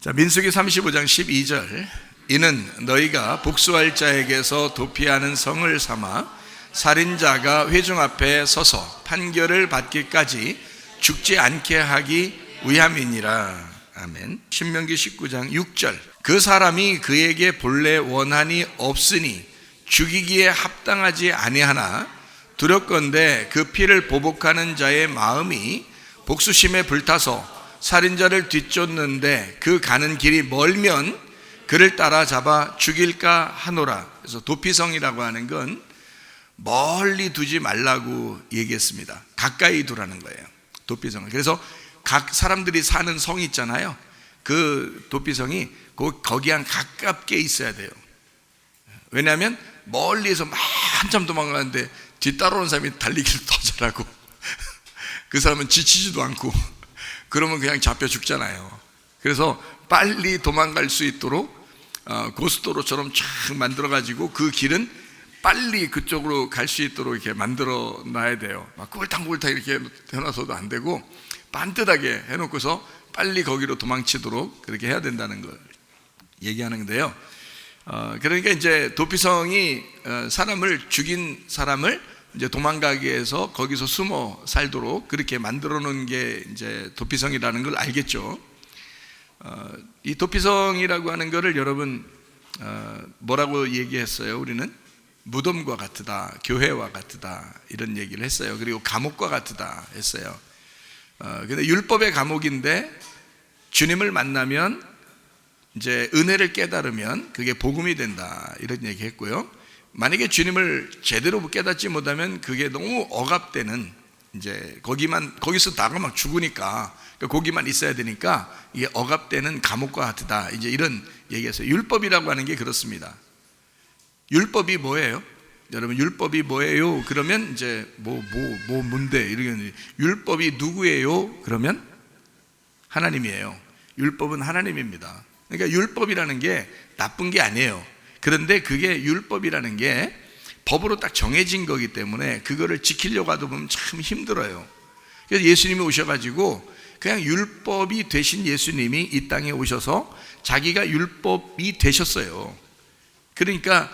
자, 민수기 35장 12절. 이는 너희가 복수할 자에게서 도피하는 성을 삼아 살인자가 회중 앞에 서서 판결을 받기까지 죽지 않게 하기 위함이니라. 아멘. 신명기 19장 6절. 그 사람이 그에게 본래 원한이 없으니 죽이기에 합당하지 아니하나 두렵건대 그 피를 보복하는 자의 마음이 복수심에 불타서 살인자를 뒤쫓는데 그 가는 길이 멀면 그를 따라잡아 죽일까 하노라. 그래서 도피성이라고 하는 건 멀리 두지 말라고 얘기했습니다. 가까이 두라는 거예요, 도피성을. 그래서 각 사람들이 사는 성이 있잖아요. 그 도피성이 거기랑 가깝게 있어야 돼요. 왜냐하면 멀리에서 막 한참 도망가는데 뒤따라오는 사람이 달리기를 더 잘하고 그 사람은 지치지도 않고 그러면 그냥 잡혀 죽잖아요. 그래서 빨리 도망갈 수 있도록 고속도로처럼 쫙 만들어 가지고 그 길은 빨리 그쪽으로 갈 수 있도록 이렇게 만들어 놔야 돼요. 막 꿀탕꿀탕 이렇게 해놔서도 안 되고 반듯하게 해놓고서 빨리 거기로 도망치도록 그렇게 해야 된다는 걸 얘기하는데요. 그러니까 이제 도피성이 사람을 죽인 사람을 이제 도망가게 해서 거기서 숨어 살도록 그렇게 만들어 놓은 게 이제 도피성이라는 걸 알겠죠. 이 도피성이라고 하는 거를 여러분 뭐라고 얘기했어요? 우리는 무덤과 같으다, 교회와 같으다 이런 얘기를 했어요. 그리고 감옥과 같으다 했어요. 근데 율법의 감옥인데 주님을 만나면 이제 은혜를 깨달으면 그게 복음이 된다 이런 얘기 했고요. 만약에 주님을 제대로 깨닫지 못하면 그게 너무 억압되는, 이제 거기서 나가면 죽으니까 거기만 있어야 되니까 이게 억압되는 감옥과 같다, 이제 이런 얘기했어요. 율법이라고 하는 게 그렇습니다. 율법이 뭐예요? 여러분, 율법이 뭐예요? 그러면 이제 뭔데 이러겠는데, 율법이 누구예요? 그러면 하나님이에요. 율법은 하나님입니다. 그러니까 율법이라는 게 나쁜 게 아니에요. 그런데 그게 율법이라는 게 법으로 딱 정해진 거기 때문에 그거를 지키려고 하다 보면 참 힘들어요. 그래서 예수님이 오셔가지고 그냥 율법이 되신 예수님이 이 땅에 오셔서 자기가 율법이 되셨어요. 그러니까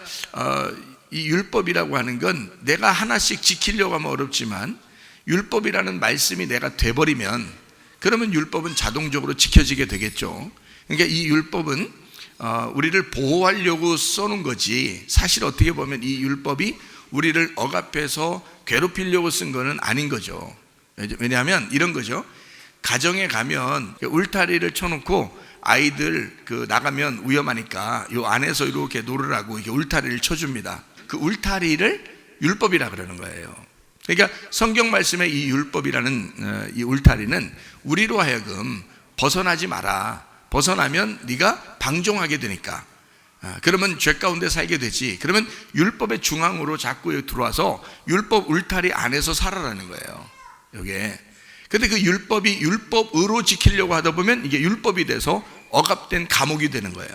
이 율법이라고 하는 건 내가 하나씩 지키려고 하면 어렵지만 율법이라는 말씀이 내가 돼버리면 그러면 율법은 자동적으로 지켜지게 되겠죠. 그러니까 이 율법은 우리를 보호하려고 써놓은 거지, 사실 어떻게 보면 이 율법이 우리를 억압해서 괴롭히려고 쓴 거는 아닌 거죠. 왜냐하면 이런 거죠. 가정에 가면 울타리를 쳐놓고 아이들 나가면 위험하니까 요 안에서 이렇게 놀으라고 이렇게 울타리를 쳐줍니다. 그 울타리를 율법이라 그러는 거예요. 그러니까 성경 말씀에 이 율법이라는 이 울타리는 우리로 하여금 벗어나지 마라. 벗어나면 네가 방종하게 되니까, 그러면 죄 가운데 살게 되지. 그러면 율법의 중앙으로 자꾸 들어와서 율법 울타리 안에서 살아라는 거예요, 이게. 근데 그 율법이 율법으로 지키려고 하다 보면 이게 율법이 돼서 억압된 감옥이 되는 거예요.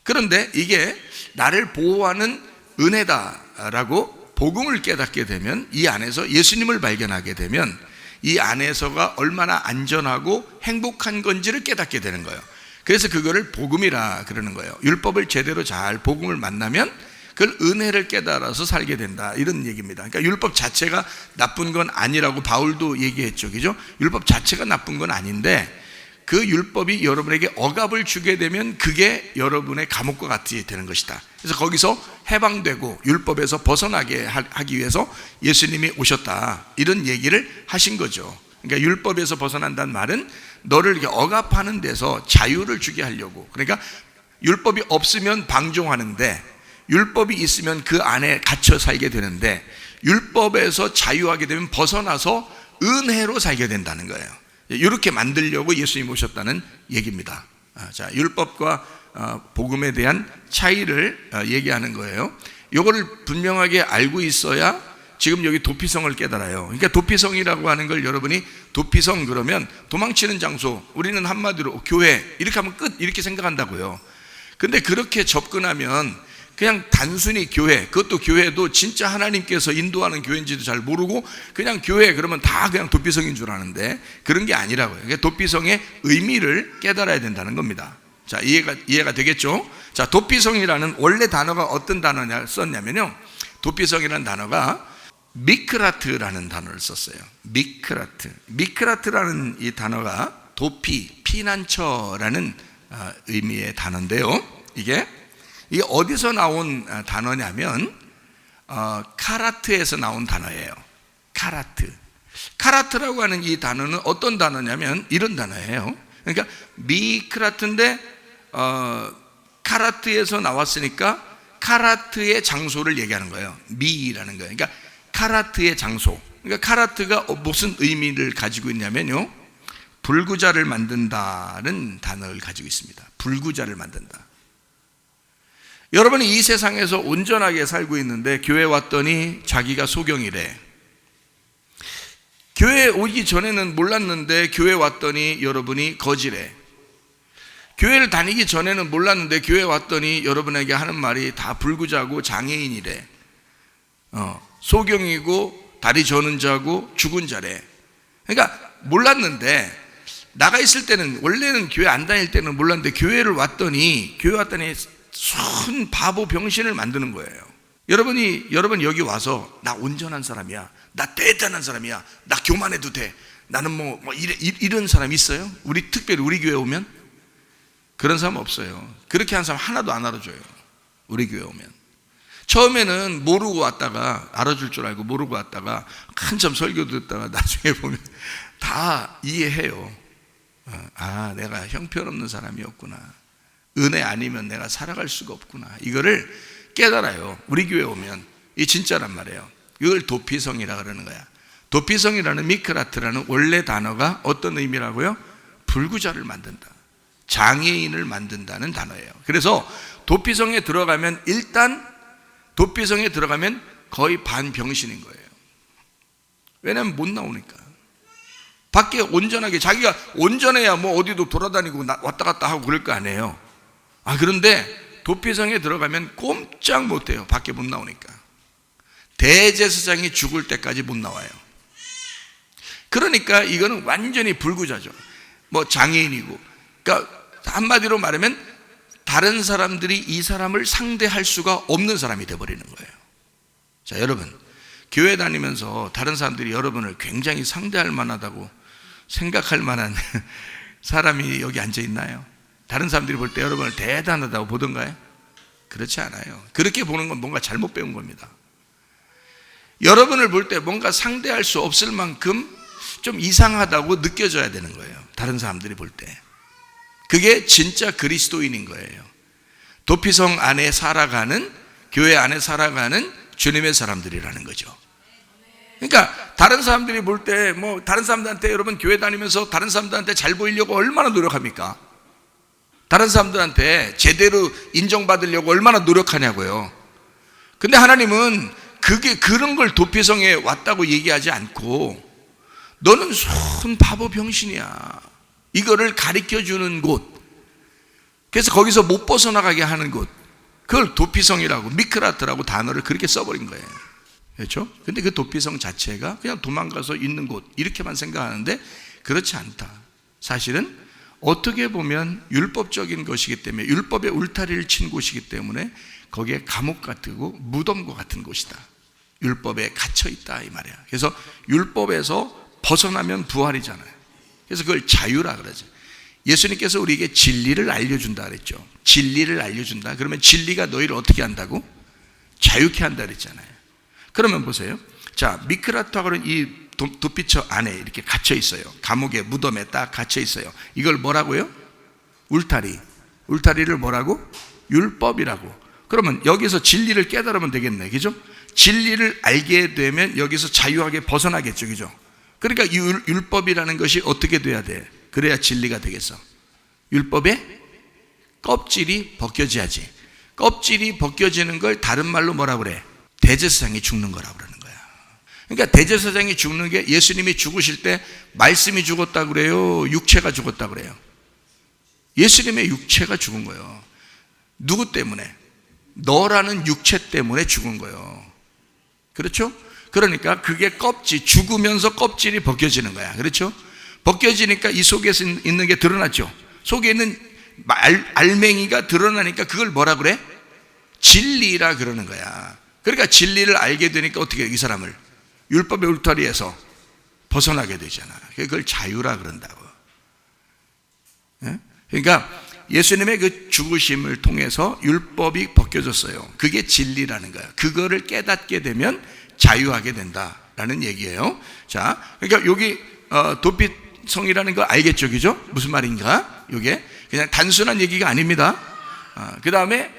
그런데 이게 나를 보호하는 은혜다라고 복음을 깨닫게 되면, 이 안에서 예수님을 발견하게 되면 이 안에서가 얼마나 안전하고 행복한 건지를 깨닫게 되는 거예요. 그래서 그거를 복음이라 그러는 거예요. 율법을 제대로 잘 복음을 만나면 그걸 은혜를 깨달아서 살게 된다, 이런 얘기입니다. 그러니까 율법 자체가 나쁜 건 아니라고 바울도 얘기했죠, 그죠? 율법 자체가 나쁜 건 아닌데 그 율법이 여러분에게 억압을 주게 되면 그게 여러분의 감옥과 같이 되는 것이다. 그래서 거기서 해방되고 율법에서 벗어나게 하기 위해서 예수님이 오셨다, 이런 얘기를 하신 거죠. 그러니까 율법에서 벗어난다는 말은 너를 이렇게 억압하는 데서 자유를 주게 하려고. 그러니까 율법이 없으면 방종하는데 율법이 있으면 그 안에 갇혀 살게 되는데 율법에서 자유하게 되면 벗어나서 은혜로 살게 된다는 거예요. 이렇게 만들려고 예수님이 오셨다는 얘기입니다. 자, 율법과 복음에 대한 차이를 얘기하는 거예요. 이거를 분명하게 알고 있어야 지금 여기 도피성을 깨달아요. 그러니까 도피성이라고 하는 걸 여러분이 도피성 그러면 도망치는 장소, 우리는 한마디로 교회 이렇게 하면 끝, 이렇게 생각한다고요. 근데 그렇게 접근하면 그냥 단순히 교회, 그것도 교회도 진짜 하나님께서 인도하는 교회인지도 잘 모르고 그냥 교회 그러면 다 그냥 도피성인 줄 아는데 그런 게 아니라고요. 그러니까 도피성의 의미를 깨달아야 된다는 겁니다. 자, 이해가 되겠죠? 자, 도피성이라는 원래 단어가 어떤 단어냐 썼냐면요, 도피성이라는 단어가 미크라트라는 단어를 썼어요. 미크라트라는 이 단어가 도피, 피난처라는 의미의 단어인데요, 이게 어디서 나온 단어냐면 카라트에서 나온 단어예요. 카라트라고 하는 이 단어는 어떤 단어냐면 이런 단어예요. 그러니까 미크라트인데 카라트에서 나왔으니까 카라트의 장소를 얘기하는 거예요. 미라는 거예요. 그러니까 카라트의 장소. 그러니까 카라트가 무슨 의미를 가지고 있냐면요, 불구자를 만든다는 단어를 가지고 있습니다. 불구자를 만든다. 여러분이 이 세상에서 온전하게 살고 있는데 교회 왔더니 자기가 소경이래. 교회 오기 전에는 몰랐는데 교회 왔더니 여러분이 거지래. 교회를 다니기 전에는 몰랐는데 교회 왔더니 여러분에게 하는 말이 다 불구자고 장애인이래. 소경이고 다리 저는 자고 죽은 자래. 그러니까 몰랐는데, 나가 있을 때는, 원래는 교회 안 다닐 때는 몰랐는데 교회 왔더니 순 바보 병신을 만드는 거예요. 여러분 여기 와서 나 온전한 사람이야, 나 대단한 사람이야, 나 교만해도 돼, 나는 이런 사람 있어요? 특별히 우리 교회 오면 그런 사람 없어요. 그렇게 한 사람 하나도 안 알아줘요. 우리 교회 오면 처음에는 모르고 왔다가 알아줄 줄 알고 모르고 왔다가 한참 설교 듣다가 나중에 보면 다 이해해요. 내가 형편없는 사람이었구나, 은혜 아니면 내가 살아갈 수가 없구나, 이거를 깨달아요. 우리 교회 오면. 이 진짜란 말이에요. 이걸 도피성이라 그러는 거야. 도피성이라는 미크라트라는 원래 단어가 어떤 의미라고요? 불구자를 만든다, 장애인을 만든다는 단어예요. 그래서 도피성에 들어가면 거의 반병신인 거예요. 왜냐하면 못 나오니까. 밖에 온전하게, 자기가 온전해야 어디도 돌아다니고 왔다 갔다 하고 그럴 거 아니에요. 그런데 도피성에 들어가면 꼼짝 못해요. 밖에 못 나오니까. 대제사장이 죽을 때까지 못 나와요. 그러니까 이거는 완전히 불구자죠. 장애인이고. 그러니까 한마디로 말하면 다른 사람들이 이 사람을 상대할 수가 없는 사람이 되어버리는 거예요. 자, 여러분, 교회 다니면서 다른 사람들이 여러분을 굉장히 상대할 만하다고 생각할 만한 사람이 여기 앉아 있나요? 다른 사람들이 볼 때 여러분을 대단하다고 보던가요? 그렇지 않아요. 그렇게 보는 건 뭔가 잘못 배운 겁니다. 여러분을 볼 때 뭔가 상대할 수 없을 만큼 좀 이상하다고 느껴져야 되는 거예요. 다른 사람들이 볼 때. 그게 진짜 그리스도인인 거예요. 도피성 안에 살아가는, 교회 안에 살아가는 주님의 사람들이라는 거죠. 그러니까 다른 사람들이 볼 때 다른 사람들한테, 여러분 교회 다니면서 다른 사람들한테 잘 보이려고 얼마나 노력합니까? 다른 사람들한테 제대로 인정받으려고 얼마나 노력하냐고요. 근데 하나님은 그런 걸 도피성에 왔다고 얘기하지 않고, 너는 순 바보 병신이야, 이거를 가르쳐주는 곳, 그래서 거기서 못 벗어나가게 하는 곳, 그걸 도피성이라고, 미크라트라고 단어를 그렇게 써버린 거예요. 그렇죠? 근데 그 도피성 자체가 그냥 도망가서 있는 곳, 이렇게만 생각하는데 그렇지 않다. 사실은 어떻게 보면 율법적인 것이기 때문에, 율법의 울타리를 친 곳이기 때문에 거기에 감옥 같고 무덤과 같은 곳이다. 율법에 갇혀있다, 이 말이야. 그래서 율법에서 벗어나면 부활이잖아요. 그래서 그걸 자유라 그러죠. 예수님께서 우리에게 진리를 알려준다 그랬죠. 진리를 알려준다. 그러면 진리가 너희를 어떻게 한다고? 자유케 한다 그랬잖아요. 그러면 보세요. 자, 미크라트하고는 이 도피처 안에 이렇게 갇혀 있어요. 감옥에, 무덤에 딱 갇혀 있어요. 이걸 뭐라고요? 울타리. 울타리를 뭐라고? 율법이라고. 그러면 여기서 진리를 깨달으면 되겠네, 그죠? 진리를 알게 되면 여기서 자유하게 벗어나겠죠, 그죠? 그러니까 이 율법이라는 것이 어떻게 돼야 돼? 그래야 진리가 되겠어. 율법의 껍질이 벗겨져야지. 껍질이 벗겨지는 걸 다른 말로 뭐라 그래? 대제사장이 죽는 거라고 그러는 거야. 그러니까 대제사장이 죽는 게, 예수님이 죽으실 때 말씀이 죽었다 그래요? 육체가 죽었다 그래요? 예수님의 육체가 죽은 거예요. 누구 때문에? 너라는 육체 때문에 죽은 거예요. 그렇죠? 그러니까 그게 죽으면서 껍질이 벗겨지는 거야. 그렇죠? 벗겨지니까 이 속에 있는 게 드러났죠. 속에 있는 알맹이가 드러나니까 그걸 뭐라 그래? 진리라 그러는 거야. 그러니까 진리를 알게 되니까 어떻게 해요? 이 사람을 율법의 울타리에서 벗어나게 되잖아. 그걸 자유라 그런다고. 그러니까 예수님의 그 죽으심을 통해서 율법이 벗겨졌어요. 그게 진리라는 거야. 그거를 깨닫게 되면 자유하게 된다라는 얘기예요. 자, 그러니까 여기 도피성이라는 거 알겠죠, 그죠? 무슨 말인가? 이게 그냥 단순한 얘기가 아닙니다. 그 다음에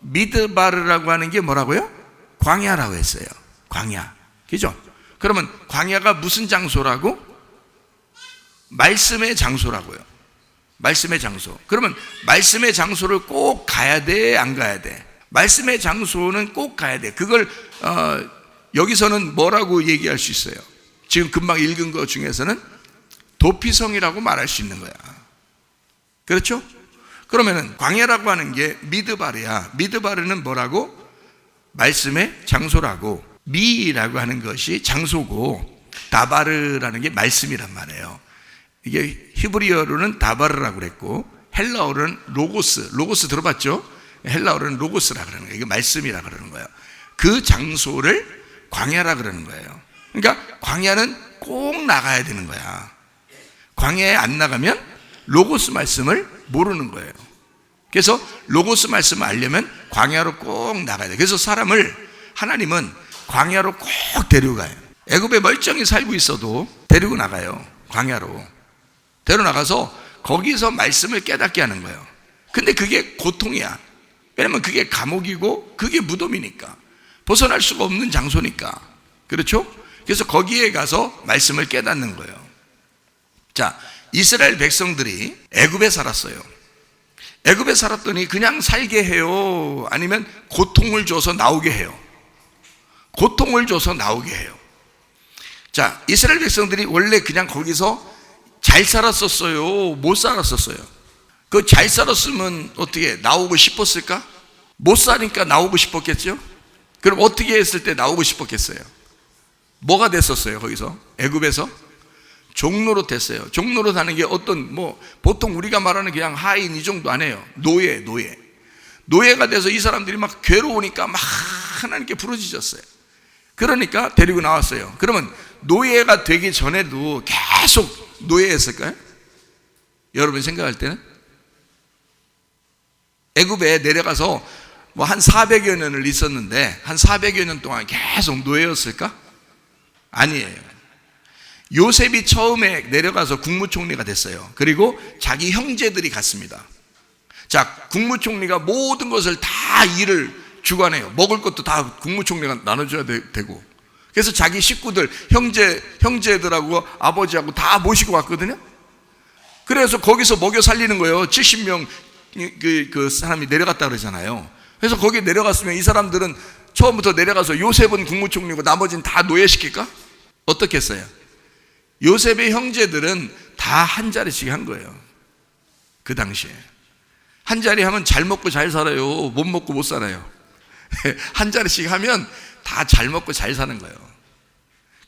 미드바르라고 하는 게 뭐라고요? 광야라고 했어요. 광야, 그죠? 그러면 광야가 무슨 장소라고? 말씀의 장소라고요. 말씀의 장소. 그러면 말씀의 장소를 꼭 가야 돼, 안 가야 돼? 말씀의 장소는 꼭 가야 돼. 그걸 여기서는 뭐라고 얘기할 수 있어요? 지금 금방 읽은 것 중에서는 도피성이라고 말할 수 있는 거야. 그렇죠? 그러면은 광야라고 하는 게 미드바르야. 미드바르는 뭐라고? 말씀의 장소라고. 미라고 하는 것이 장소고 다바르라는 게 말씀이란 말이에요. 이게 히브리어로는 다바르라고 그랬고 헬라어로는 로고스 들어봤죠? 헬라어로는 로고스라 그러는 거예요. 이게 말씀이라 그러는 거예요. 그 장소를 광야라 그러는 거예요. 그러니까 광야는 꼭 나가야 되는 거야. 광야에 안 나가면 로고스 말씀을 모르는 거예요. 그래서 로고스 말씀을 알려면 광야로 꼭 나가야 돼요. 그래서 하나님은 광야로 꼭 데리고 가요. 애굽에 멀쩡히 살고 있어도 데리고 나가요. 광야로 데리고 나가서 거기서 말씀을 깨닫게 하는 거예요. 근데 그게 고통이야. 왜냐면 그게 감옥이고 그게 무덤이니까, 벗어날 수가 없는 장소니까. 그렇죠? 그래서 거기에 가서 말씀을 깨닫는 거예요. 자, 이스라엘 백성들이 애굽에 살았어요. 애굽에 살았더니 그냥 살게 해요? 아니면 고통을 줘서 나오게 해요? 고통을 줘서 나오게 해요. 자, 이스라엘 백성들이 원래 그냥 거기서 잘 살았었어요? 못 살았었어요? 그 잘 살았으면 어떻게 나오고 싶었을까? 못 사니까 나오고 싶었겠죠? 그럼 어떻게 했을 때 나오고 싶었겠어요? 뭐가 됐었어요? 거기서 애굽에서 종로로 됐어요. 종로로 사는 게 보통 우리가 말하는 그냥 하인 이 정도 아니에요. 노예가 돼서 이 사람들이 막 괴로우니까 막 하나님께 부르짖었어요. 그러니까 데리고 나왔어요. 그러면 노예가 되기 전에도 계속 노예였을까요? 여러분 생각할 때는 애굽에 내려가서 한 400여 년을 있었는데 한 400여 년 동안 계속 노예였을까? 아니에요. 요셉이 처음에 내려가서 국무총리가 됐어요. 그리고 자기 형제들이 갔습니다. 자, 국무총리가 모든 것을 다 일을 주관해요. 먹을 것도 다 국무총리가 나눠줘야 되고. 그래서 자기 식구들, 형제들하고 아버지하고 다 모시고 왔거든요. 그래서 거기서 먹여 살리는 거예요. 70명 그 사람이 내려갔다 그러잖아요. 그래서 거기 내려갔으면 이 사람들은 처음부터 내려가서 요셉은 국무총리고 나머지는 다 노예시킬까? 어떻겠어요? 요셉의 형제들은 다 한 자리씩 한 거예요. 그 당시에 한 자리 하면 잘 먹고 잘 살아요? 못 먹고 못 살아요? 한 자리씩 하면 다 잘 먹고 잘 사는 거예요.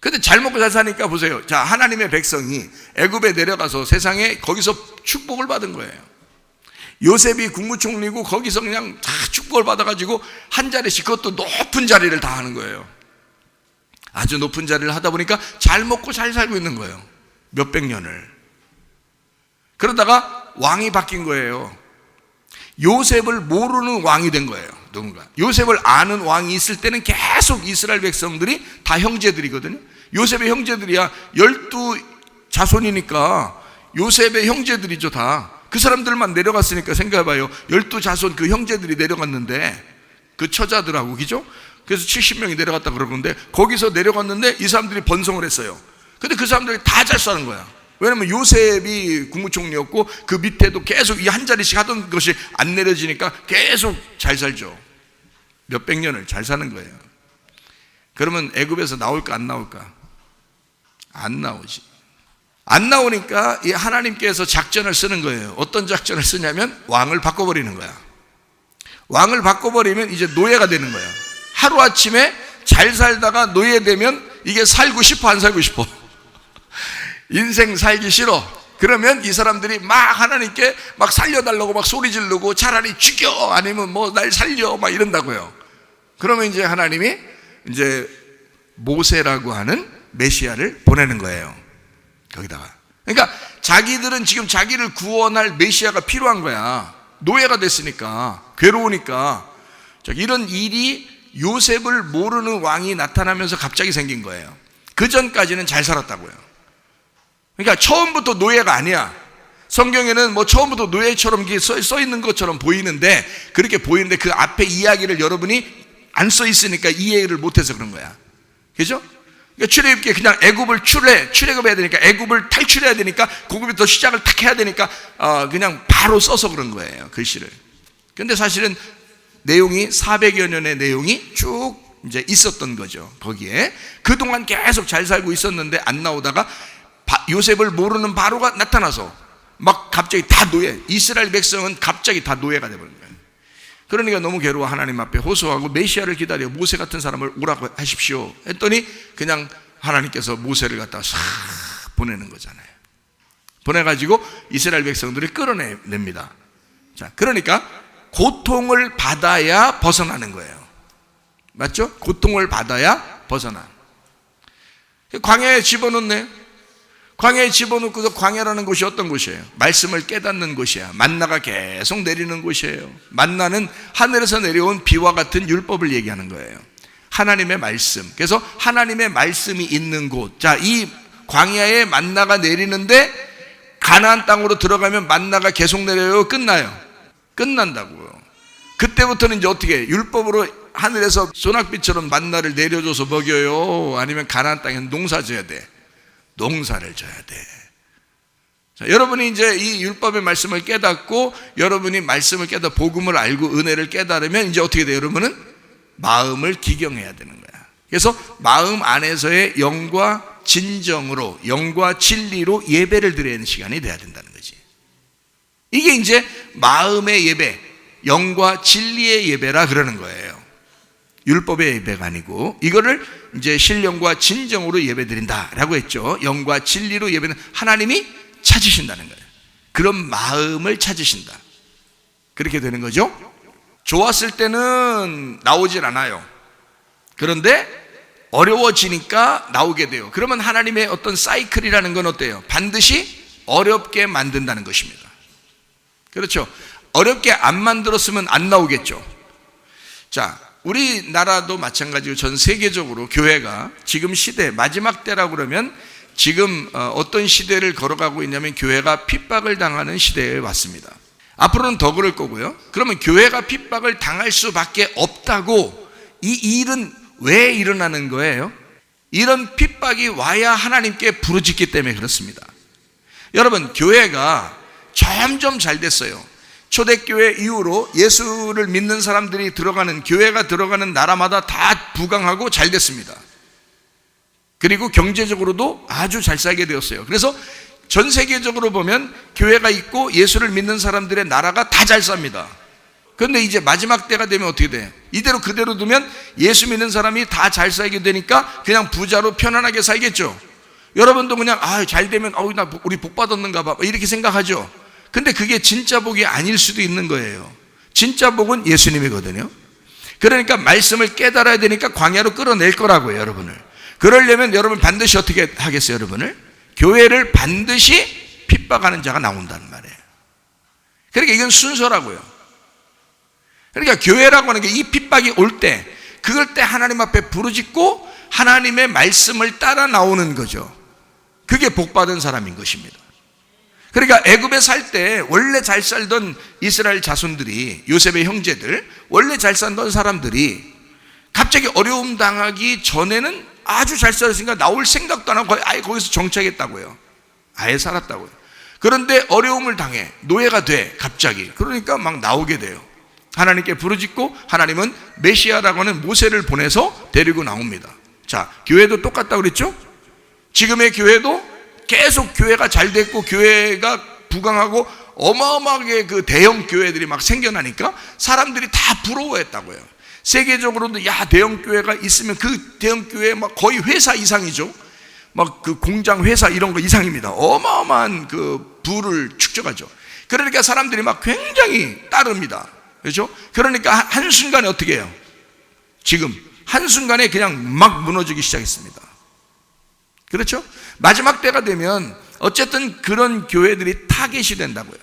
근데 잘 먹고 잘 사니까 보세요. 자, 하나님의 백성이 애굽에 내려가서 세상에 거기서 축복을 받은 거예요. 요셉이 국무총리고 거기서 그냥 다 축복을 받아가지고 한 자리씩, 그것도 높은 자리를 다 하는 거예요. 아주 높은 자리를 하다 보니까 잘 먹고 잘 살고 있는 거예요. 몇백 년을. 그러다가 왕이 바뀐 거예요. 요셉을 모르는 왕이 된 거예요. 누군가. 요셉을 아는 왕이 있을 때는 계속 이스라엘 백성들이 다 형제들이거든요. 요셉의 형제들이야 12자손이니까 요셉의 형제들이죠. 다 그 사람들만 내려갔으니까 생각해봐요. 12자손 그 형제들이 내려갔는데 그 처자들하고, 그죠? 그래서 70명이 내려갔다 그러는데 거기서 내려갔는데 이 사람들이 번성을 했어요. 근데 그 사람들이 다 잘 사는 거야. 왜냐면 요셉이 국무총리였고 그 밑에도 계속 이 한 자리씩 하던 것이 안 내려지니까 계속 잘 살죠. 몇백 년을 잘 사는 거예요. 그러면 애굽에서 나올까 안 나올까? 안 나오지. 안 나오니까 이 하나님께서 작전을 쓰는 거예요. 어떤 작전을 쓰냐면 왕을 바꿔버리는 거야. 왕을 바꿔버리면 이제 노예가 되는 거예요. 하루아침에 잘 살다가 노예되면 이게 살고 싶어 안 살고 싶어? 인생 살기 싫어. 그러면 이 사람들이 막 하나님께 막 살려달라고 막 소리 지르고 차라리 죽여 아니면 뭐 날 살려 막 이런다고요. 그러면 이제 하나님이 이제 모세라고 하는 메시아를 보내는 거예요. 거기다가. 그러니까 자기들은 지금 자기를 구원할 메시아가 필요한 거야. 노예가 됐으니까, 괴로우니까. 이런 일이 요셉을 모르는 왕이 나타나면서 갑자기 생긴 거예요. 그 전까지는 잘 살았다고요. 그러니까 처음부터 노예가 아니야. 성경에는 뭐 처음부터 노예처럼 써 있는 것처럼 보이는데, 그렇게 보이는데 그 앞에 이야기를 여러분이 안 써 있으니까 이해를 못해서 그런 거야. 그죠? 그러니까 출애굽기에 그냥 애굽을 출애굽해야 되니까, 애굽을 탈출해야 되니까, 거기부터 시작을 탁 해야 되니까 그냥 바로 써서 그런 거예요, 글씨를. 근데 사실은 내용이 400여 년의 내용이 쭉 이제 있었던 거죠. 거기에 그동안 계속 잘 살고 있었는데 안 나오다가 요셉을 모르는 바로가 나타나서 막 갑자기 다 노예, 이스라엘 백성은 갑자기 다 노예가 되버린 거예요. 그러니까 너무 괴로워 하나님 앞에 호소하고 메시아를 기다려 모세 같은 사람을 오라고 하십시오 했더니 그냥 하나님께서 모세를 갖다가 싹 보내는 거잖아요. 보내가지고 이스라엘 백성들이 끌어냅니다. 자, 그러니까 고통을 받아야 벗어나는 거예요. 맞죠? 고통을 받아야 벗어나. 광야에 집어넣네. 광야에 집어넣고서, 광야라는 곳이 어떤 곳이에요? 말씀을 깨닫는 곳이야. 만나가 계속 내리는 곳이에요. 만나는 하늘에서 내려온 비와 같은 율법을 얘기하는 거예요. 하나님의 말씀. 그래서 하나님의 말씀이 있는 곳. 자, 이 광야에 만나가 내리는데 가나안 땅으로 들어가면 만나가 계속 내려요? 끝나요? 끝난다고요. 그때부터는 이제 어떻게 해요? 율법으로 하늘에서 소낙비처럼 만나를 내려줘서 먹여요? 아니면 가나안 땅에는 농사 져야 돼? 농사를 져야 돼. 자, 여러분이 이제 이 율법의 말씀을 깨닫고, 여러분이 말씀을 깨닫고 복음을 알고 은혜를 깨달으면 이제 어떻게 돼요? 여러분은 마음을 기경해야 되는 거야. 그래서 마음 안에서의 영과 진정으로, 영과 진리로 예배를 드려야 하는 시간이 돼야 된다는 거지. 이게 이제 마음의 예배, 영과 진리의 예배라 그러는 거예요. 율법의 예배가 아니고, 이거를 이제 신령과 진정으로 예배드린다라고 했죠. 영과 진리로 예배는 하나님이 찾으신다는 거예요. 그런 마음을 찾으신다. 그렇게 되는 거죠. 좋았을 때는 나오질 않아요. 그런데 어려워지니까 나오게 돼요. 그러면 하나님의 어떤 사이클이라는 건 어때요? 반드시 어렵게 만든다는 것입니다. 그렇죠. 어렵게 안 만들었으면 안 나오겠죠. 자, 우리나라도 마찬가지로 전 세계적으로 교회가 지금 시대, 마지막 때라고 그러면 지금 어떤 시대를 걸어가고 있냐면 교회가 핍박을 당하는 시대에 왔습니다. 앞으로는 더 그럴 거고요. 그러면 교회가 핍박을 당할 수밖에 없다고, 이 일은 왜 일어나는 거예요? 이런 핍박이 와야 하나님께 부르짖기 때문에 그렇습니다. 여러분, 교회가 점점 잘 됐어요. 초대교회 이후로 예수를 믿는 사람들이 들어가는, 교회가 들어가는 나라마다 다 부강하고 잘 됐습니다. 그리고 경제적으로도 아주 잘 살게 되었어요. 그래서 전 세계적으로 보면 교회가 있고 예수를 믿는 사람들의 나라가 다 잘 삽니다. 그런데 이제 마지막 때가 되면 어떻게 돼? 이대로 그대로 두면 예수 믿는 사람이 다 잘 살게 되니까 그냥 부자로 편안하게 살겠죠. 여러분도 그냥 잘 되면 우리 복 받았는가 봐 이렇게 생각하죠. 근데 그게 진짜 복이 아닐 수도 있는 거예요. 진짜 복은 예수님이거든요. 그러니까 말씀을 깨달아야 되니까 광야로 끌어낼 거라고요, 여러분을. 그러려면 여러분 반드시 어떻게 하겠어요, 여러분을? 교회를 반드시 핍박하는 자가 나온다는 말이에요. 그러니까 이건 순서라고요. 그러니까 교회라고 하는 게 이 핍박이 올 때, 그럴 때 하나님 앞에 부르짖고 하나님의 말씀을 따라 나오는 거죠. 그게 복받은 사람인 것입니다. 그러니까 애굽에 살 때 원래 잘 살던 이스라엘 자손들이, 요셉의 형제들, 원래 잘 살던 사람들이 갑자기 어려움 당하기 전에는 아주 잘 살았으니까 나올 생각도 안 하고 아예 거기서 정착했다고요. 아예 살았다고요. 그런데 어려움을 당해 노예가 돼 갑자기. 그러니까 막 나오게 돼요. 하나님께 부르짖고 하나님은 메시아라고 하는 모세를 보내서 데리고 나옵니다. 자, 교회도 똑같다고 그랬죠? 지금의 교회도 계속 교회가 잘 됐고 교회가 부강하고 어마어마하게 그 대형 교회들이 막 생겨나니까 사람들이 다 부러워했다고요. 세계적으로도 야, 대형 교회가 있으면 그 대형 교회 막 거의 회사 이상이죠. 막 그 공장 회사 이런 거 이상입니다. 어마어마한 그 부를 축적하죠. 그러니까 사람들이 막 굉장히 따릅니다. 그렇죠? 그러니까 한순간에 어떻게 해요? 지금 한순간에 그냥 막 무너지기 시작했습니다. 그렇죠? 마지막 때가 되면 어쨌든 그런 교회들이 타겟이 된다고요.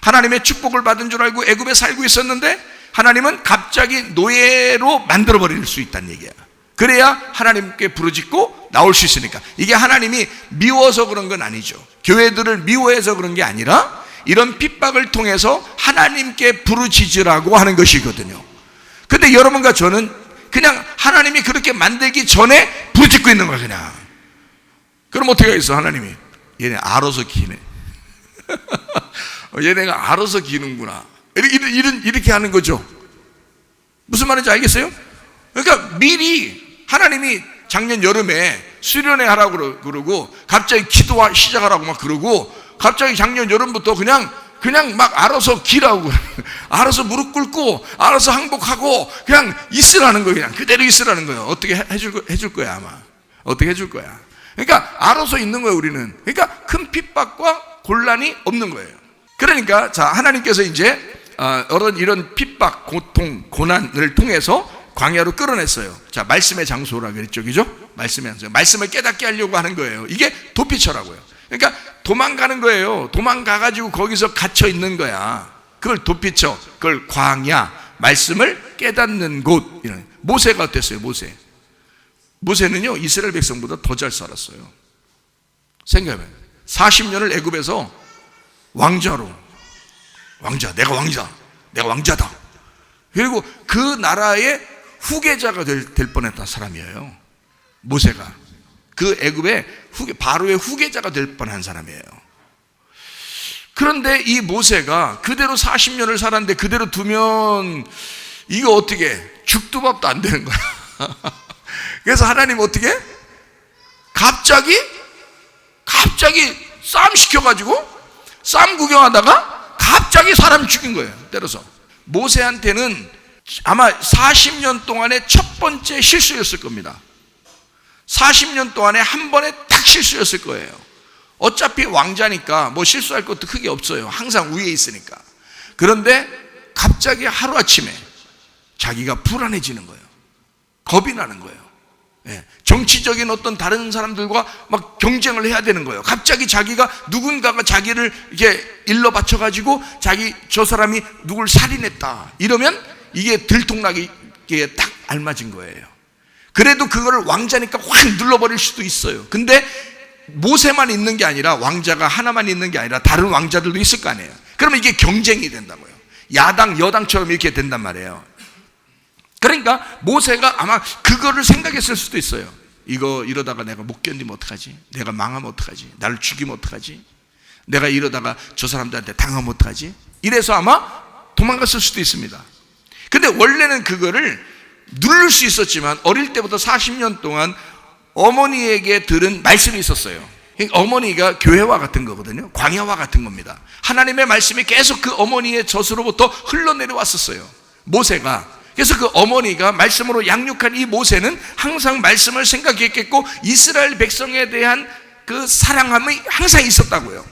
하나님의 축복을 받은 줄 알고 애굽에 살고 있었는데 하나님은 갑자기 노예로 만들어버릴 수 있다는 얘기야. 그래야 하나님께 부르짖고 나올 수 있으니까. 이게 하나님이 미워서 그런 건 아니죠. 교회들을 미워해서 그런 게 아니라 이런 핍박을 통해서 하나님께 부르짖으라고 하는 것이거든요. 근데 여러분과 저는 그냥 하나님이 그렇게 만들기 전에 부르짖고 있는 거야 그냥. 그럼 어떻게 하겠어? 하나님이 얘네 알아서 기네. 얘네가 알아서 기는구나. 이렇게 하는 거죠. 무슨 말인지 알겠어요? 그러니까 미리 하나님이 작년 여름에 수련회 하라고 그러고 갑자기 기도 시작하라고 막 그러고 갑자기 작년 여름부터 그냥 막 알아서 기라고 알아서 무릎 꿇고 알아서 항복하고 그냥 있으라는 거예요. 그냥 그대로 있으라는 거예요. 어떻게 해줄 거야 아마. 어떻게 해줄 거야. 그러니까 알아서 있는 거예요 우리는. 그러니까 큰 핍박과 곤란이 없는 거예요. 그러니까 자 하나님께서 이제 이런 핍박, 고통, 고난을 통해서 광야로 끌어냈어요. 자, 말씀의 장소라 그랬죠, 그죠? 말씀의 장소. 말씀을 깨닫게 하려고 하는 거예요. 이게 도피처라고요. 그러니까 도망가는 거예요. 도망가가지고 거기서 갇혀 있는 거야. 그걸 도피처, 그걸 광야, 말씀을 깨닫는 곳. 이런. 모세가 어땠어요, 모세? 모세는요, 이스라엘 백성보다 더 잘 살았어요. 생각해봐요. 40년을 애굽에서 왕자로, 내가 왕자다. 그리고 그 나라의 후계자가 될 뻔했던 사람이에요. 모세가 그 애굽의 바로의 후계자가 될 뻔한 사람이에요. 그런데 이 모세가 그대로 40년을 살았는데 그대로 두면 이거 어떻게 죽도 밥도 안 되는 거야. 그래서 하나님 어떻게 갑자기 싸움 시켜가지고 싸움 구경하다가 갑자기 사람 죽인 거예요. 때려서. 모세한테는 아마 40년 동안의 첫 번째 실수였을 겁니다. 40년 동안에 한 번에 딱 실수였을 거예요. 어차피 왕자니까 뭐 실수할 것도 크게 없어요. 항상 위에 있으니까. 그런데 갑자기 하루아침에 자기가 불안해지는 거예요. 겁이 나는 거예요. 정치적인 어떤 다른 사람들과 막 경쟁을 해야 되는 거예요. 갑자기 자기가 누군가가 자기를 이렇게 일러 바쳐가지고 저 사람이 누굴 살인했다 이러면 이게 들통나기에 딱 알맞은 거예요. 그래도 그거를 왕자니까 확 눌러버릴 수도 있어요. 근데 모세만 있는 게 아니라 왕자가 하나만 있는 게 아니라 다른 왕자들도 있을 거 아니에요. 그러면 이게 경쟁이 된다고요. 야당 여당처럼 이렇게 된단 말이에요. 그러니까 모세가 아마 그거를 생각했을 수도 있어요. 이러다가 내가 못 견디면 어떡하지? 내가 망하면 어떡하지? 나를 죽이면 어떡하지? 내가 이러다가 저 사람들한테 당하면 어떡하지? 이래서 아마 도망갔을 수도 있습니다. 근데 원래는 그거를 누를 수 있었지만 어릴 때부터 40년 동안 어머니에게 들은 말씀이 있었어요. 어머니가 교회와 같은 거거든요. 광야와 같은 겁니다. 하나님의 말씀이 계속 그 어머니의 젖으로부터 흘러내려왔었어요. 모세가. 그래서 그 어머니가 말씀으로 양육한 이 모세는 항상 말씀을 생각했겠고 이스라엘 백성에 대한 그 사랑함이 항상 있었다고요.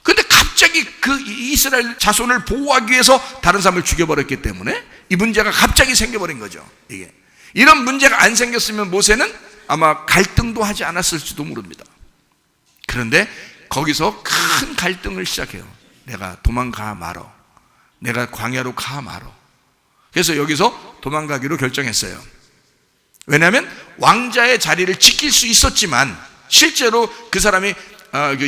근데 갑자기 그 이스라엘 자손을 보호하기 위해서 다른 사람을 죽여버렸기 때문에 이 문제가 갑자기 생겨버린 거죠. 이게. 이런 문제가 안 생겼으면 모세는 아마 갈등도 하지 않았을지도 모릅니다. 그런데 거기서 큰 갈등을 시작해요. 내가 도망가 말어. 내가 광야로 가 말어. 그래서 여기서 도망가기로 결정했어요. 왜냐하면 왕자의 자리를 지킬 수 있었지만 실제로 그 사람이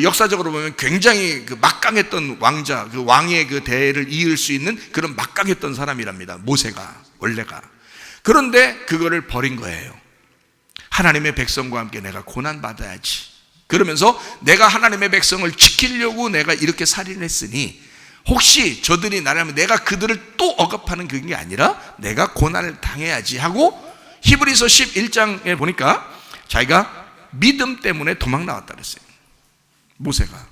역사적으로 보면 굉장히 그 막강했던 왕자, 그 왕의 그 대를 이을 수 있는 그런 막강했던 사람이랍니다. 모세가 원래가. 그런데 그거를 버린 거예요. 하나님의 백성과 함께 내가 고난 받아야지. 그러면서 내가 하나님의 백성을 지키려고 내가 이렇게 살인을 했으니 혹시 저들이 나라면 내가 그들을 또 억압하는 그게 아니라 내가 고난을 당해야지 하고 히브리서 11장에 보니까 자기가 믿음 때문에 도망 나왔다 그랬어요. 모세가.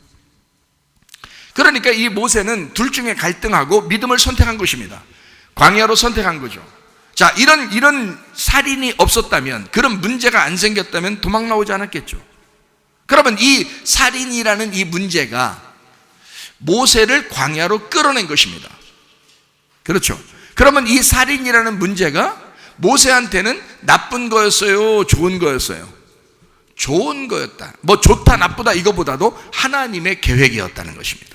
그러니까 이 모세는 둘 중에 갈등하고 믿음을 선택한 것입니다. 광야로 선택한 거죠. 자, 이런 살인이 없었다면, 그런 문제가 안 생겼다면 도망 나오지 않았겠죠. 그러면 이 살인이라는 이 문제가 모세를 광야로 끌어낸 것입니다. 그렇죠. 그러면 이 살인이라는 문제가 모세한테는 나쁜 거였어요, 좋은 거였어요? 좋은 거였다. 뭐 좋다 나쁘다 이거보다도 하나님의 계획이었다는 것입니다.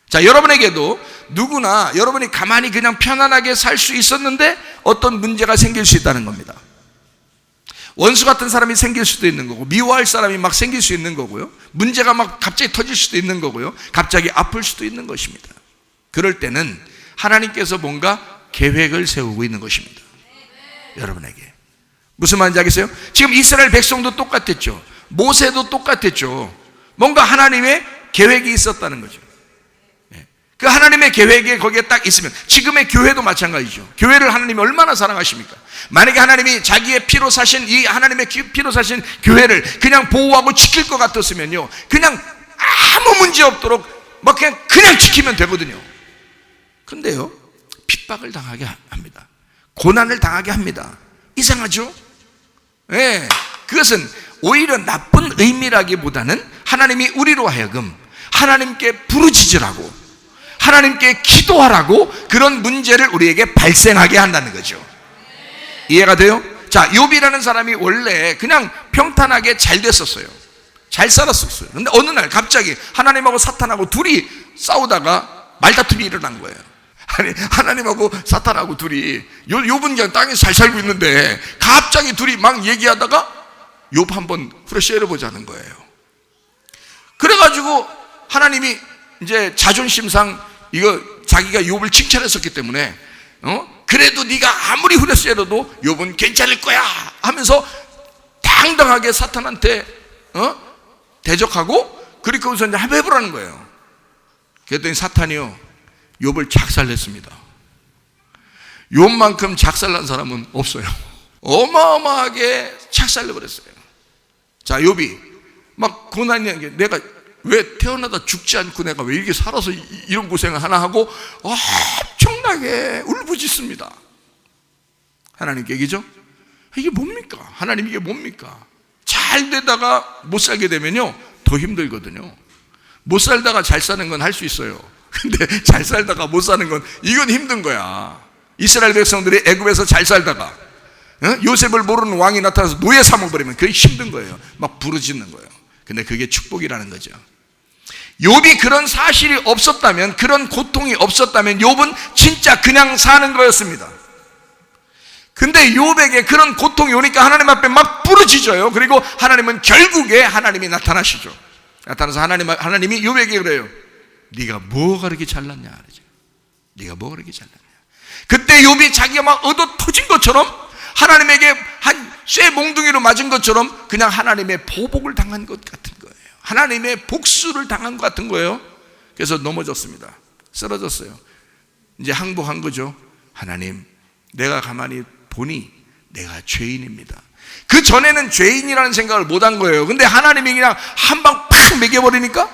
자, 여러분에게도 누구나 여러분이 가만히 그냥 편안하게 살 수 있었는데 어떤 문제가 생길 수 있다는 겁니다. 원수 같은 사람이 생길 수도 있는 거고, 미워할 사람이 막 생길 수 있는 거고요, 문제가 막 갑자기 터질 수도 있는 거고요, 갑자기 아플 수도 있는 것입니다. 그럴 때는 하나님께서 뭔가 계획을 세우고 있는 것입니다. 여러분에게 무슨 말인지 알겠어요? 지금 이스라엘 백성도 똑같았죠. 모세도 똑같았죠. 뭔가 하나님의 계획이 있었다는 거죠. 그 하나님의 계획에 거기에 딱 있으면, 지금의 교회도 마찬가지죠. 교회를 하나님이 얼마나 사랑하십니까? 만약에 하나님이 자기의 피로 사신, 이 하나님의 피로 사신 교회를 그냥 보호하고 지킬 것 같았으면요, 그냥 아무 문제 없도록 막 그냥 지키면 되거든요. 근데요, 핍박을 당하게 합니다. 고난을 당하게 합니다. 이상하죠? 네, 그것은 오히려 나쁜 의미라기보다는 하나님이 우리로 하여금 하나님께 부르짖으라고, 하나님께 기도하라고 그런 문제를 우리에게 발생하게 한다는 거죠. 이해가 돼요? 자, 욥이라는 사람이 원래 그냥 평탄하게 잘 됐었어요. 잘 살았었어요. 근데 어느 날 갑자기 하나님하고 사탄하고 둘이 싸우다가 말다툼이 일어난 거예요. 아니, 하나님하고 사탄하고 둘이, 욥은 그냥 땅에서 잘 살고 있는데 갑자기 둘이 막 얘기하다가 욥 한번 후레쉬 보자는 거예요. 그래가지고 하나님이 이제 자존심상 이거 자기가 욥을 칭찬했었기 때문에 그래도 네가 아무리 후레쉬해도 욥은 괜찮을 거야 하면서 당당하게 사탄한테 대적하고, 그리고서 이제 한번 해보라는 거예요. 그랬더니 사탄이요, 욥을 작살냈습니다. 욥만큼 작살난 사람은 없어요. 어마어마하게 작살내버렸어요. 자, 욥이 막 고난이라는 게, 내가 왜 태어나다 죽지 않고 내가 왜 이렇게 살아서 이런 고생을 하나 하고 엄청나게 울부짖습니다. 하나님께 얘기죠. 이게 뭡니까? 하나님, 이게 뭡니까? 잘 되다가 못 살게 되면요 더 힘들거든요. 못 살다가 잘 사는 건 할 수 있어요. 근데 잘 살다가 못 사는 건, 이건 힘든 거야. 이스라엘 백성들이 애굽에서 잘 살다가 요셉을 모르는 왕이 나타나서 노예 삼아버리면 그게 힘든 거예요. 막 부르짖는 거예요. 근데 그게 축복이라는 거죠. 욥이 그런 사실이 없었다면, 그런 고통이 없었다면 욥은 진짜 그냥 사는 거였습니다. 근데 욥에게 그런 고통이 오니까 하나님 앞에 막 부르짖어요. 그리고 하나님은 결국에 하나님이 나타나시죠. 나타나서 하나님이 욥에게 그래요. 네가 뭐가 그렇게 잘났냐 그러죠. 네가 뭐가 그렇게 잘났냐. 그때 욥이 자기가 막 얻어 터진 것처럼, 하나님에게 한 쇠 몽둥이로 맞은 것처럼 그냥 하나님의 보복을 당한 것 같은 거예요. 하나님의 복수를 당한 것 같은 거예요. 그래서 넘어졌습니다. 쓰러졌어요. 이제 항복한 거죠. 하나님, 내가 가만히 보니 내가 죄인입니다. 그 전에는 죄인이라는 생각을 못한 거예요. 근데 하나님이 그냥 한 방 팍 매겨버리니까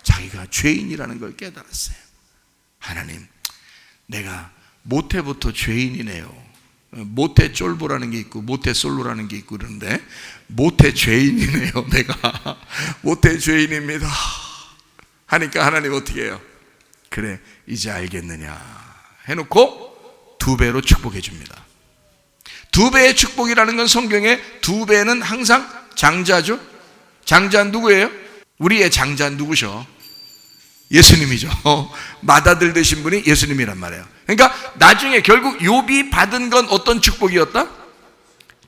자기가 죄인이라는 걸 깨달았어요. 하나님, 내가 모태부터 죄인이네요. 모태 쫄보라는 게 있고 모태 솔로라는 게 있고 그러는데, 모태 죄인이네요. 내가 모태 죄인입니다 하니까 하나님 어떻게 해요? 그래, 이제 알겠느냐 해놓고 2배로 축복해 줍니다. 2배의 축복이라는 건, 성경에 2배는 항상 장자죠. 장자는 누구예요? 우리의 장자는 누구셔? 예수님이죠. 맏아들 되신 분이 예수님이란 말이에요. 그러니까 나중에 결국 욥이 받은 건 어떤 축복이었다?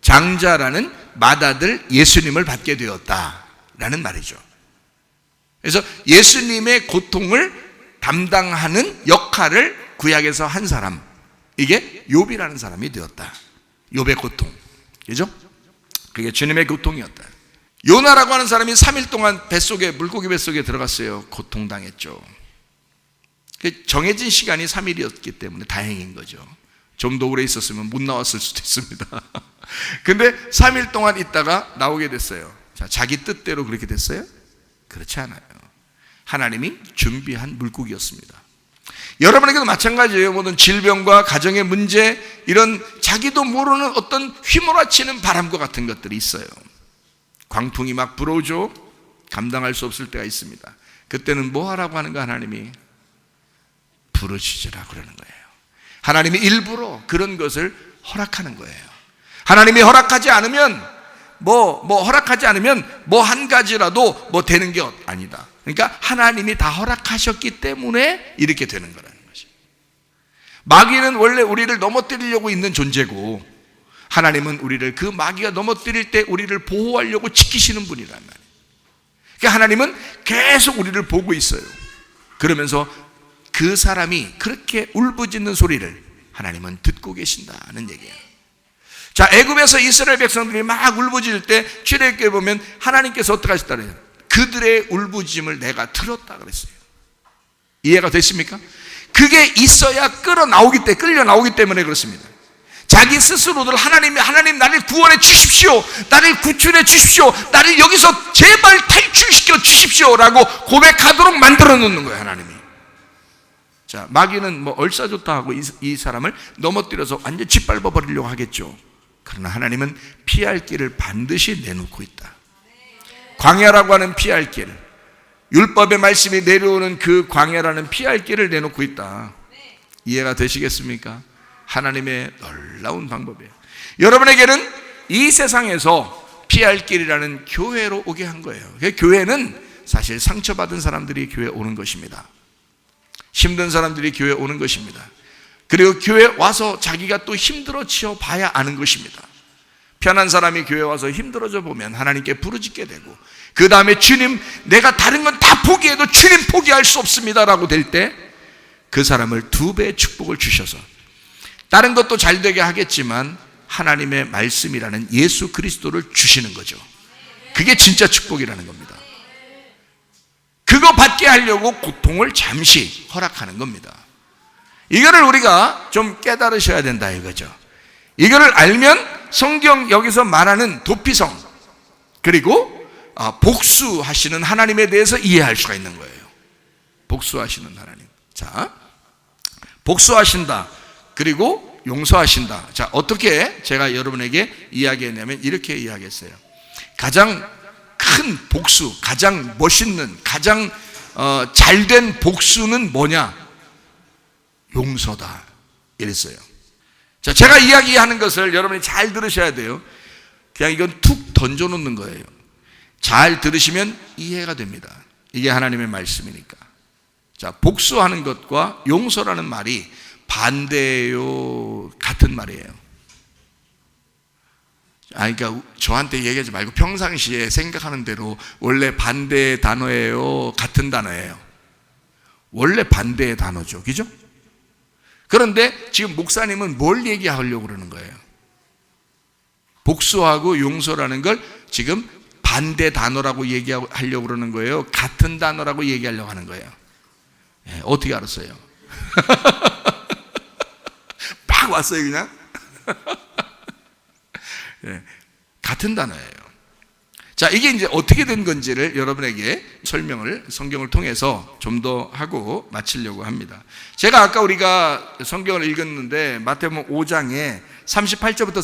장자라는 맏아들 예수님을 받게 되었다라는 말이죠. 그래서 예수님의 고통을 담당하는 역할을 구약에서 한 사람, 이게 욥이라는 사람이 되었다. 욥의 고통, 그죠? 그게 주님의 고통이었다. 요나라고 하는 사람이 3일 동안 뱃속에, 물고기 뱃속에 들어갔어요. 고통당했죠. 정해진 시간이 3일이었기 때문에 다행인 거죠. 좀 더 오래 있었으면 못 나왔을 수도 있습니다. 근데 3일 동안 있다가 나오게 됐어요. 자, 자기 뜻대로 그렇게 됐어요? 그렇지 않아요. 하나님이 준비한 물고기였습니다. 여러분에게도 마찬가지예요. 모든 질병과 가정의 문제, 이런 자기도 모르는 어떤 휘몰아치는 바람과 같은 것들이 있어요. 광풍이 막 불어오죠. 감당할 수 없을 때가 있습니다. 그때는 뭐 하라고 하는가? 하나님이 부르짖으라 그러는 거예요. 하나님이 일부러 그런 것을 허락하는 거예요. 하나님이 허락하지 않으면 허락하지 않으면 뭐 한 가지라도 뭐 되는 게 아니다. 그러니까 하나님이 다 허락하셨기 때문에 이렇게 되는 거라는 것이. 마귀는 원래 우리를 넘어뜨리려고 있는 존재고, 하나님은 우리를 그 마귀가 넘어뜨릴 때 우리를 보호하려고 지키시는 분이란 말이에요. 그러니까 하나님은 계속 우리를 보고 있어요. 그러면서 그 사람이 그렇게 울부짖는 소리를 하나님은 듣고 계신다는 얘기예요. 자, 애굽에서 이스라엘 백성들이 막 울부짖을 때 출애굽기에 보면 하나님께서 어떻게 하셨다 그래요? 그들의 울부짖음을 내가 들었다 그랬어요. 이해가 되십니까? 그게 있어야 끌려 나오기 때문에 그렇습니다. 자기 스스로들 하나님 나를 구원해 주십시오, 나를 구출해 주십시오, 나를 여기서 제발 탈출시켜 주십시오라고 고백하도록 만들어 놓는 거예요, 하나님이. 자, 마귀는 뭐 얼싸좋다 하고 이 사람을 넘어뜨려서 완전 짓밟아 버리려고 하겠죠. 그러나 하나님은 피할 길을 반드시 내놓고 있다. 광야라고 하는 피할 길, 율법의 말씀이 내려오는 그 광야라는 피할 길을 내놓고 있다. 이해가 되시겠습니까? 하나님의 놀라운 방법이에요. 여러분에게는 이 세상에서 피할 길이라는 교회로 오게 한 거예요. 교회는 사실 상처받은 사람들이 교회에 오는 것입니다. 힘든 사람들이 교회에 오는 것입니다. 그리고 교회에 와서 자기가 또 힘들어져 봐야 아는 것입니다. 편한 사람이 교회에 와서 힘들어져 보면 하나님께 부르짖게 되고, 그 다음에 주님, 내가 다른 건 다 포기해도 주님 포기할 수 없습니다 라고 될 때 그 사람을 2배의 축복을 주셔서, 다른 것도 잘 되게 하겠지만 하나님의 말씀이라는 예수 그리스도를 주시는 거죠. 그게 진짜 축복이라는 겁니다. 그거 받게 하려고 고통을 잠시 허락하는 겁니다. 이거를 우리가 좀 깨달으셔야 된다 이거죠. 이거를 알면 성경 여기서 말하는 도피성, 그리고 복수하시는 하나님에 대해서 이해할 수가 있는 거예요. 복수하시는 하나님. 자, 복수하신다, 그리고 용서하신다. 자, 어떻게 제가 여러분에게 이야기했냐면 이렇게 이야기했어요. 가장 큰 복수, 가장 멋있는, 가장 잘된 복수는 뭐냐? 용서다 이랬어요. 자, 제가 이야기하는 것을 여러분이 잘 들으셔야 돼요. 그냥 이건 툭 던져놓는 거예요. 잘 들으시면 이해가 됩니다. 이게 하나님의 말씀이니까. 자, 복수하는 것과 용서라는 말이 반대예요, 같은 말이에요? 그러니까 저한테 얘기하지 말고 평상시에 생각하는 대로 원래 반대의 단어예요, 같은 단어예요? 원래 반대의 단어죠, 그죠? 그런데 지금 목사님은 뭘 얘기하려고 그러는 거예요? 복수하고 용서라는 걸 지금 반대 단어라고 얘기하려고 그러는 거예요? 같은 단어라고 얘기하려고 하는 거예요? 네, 어떻게 알았어요? 막 왔어요 그냥? 네, 같은 단어예요. 자, 이게 이제 어떻게 된 건지를 여러분에게 설명을 성경을 통해서 좀 더 하고 마치려고 합니다. 제가 아까 우리가 성경을 읽었는데 마태복음 5장에 38절부터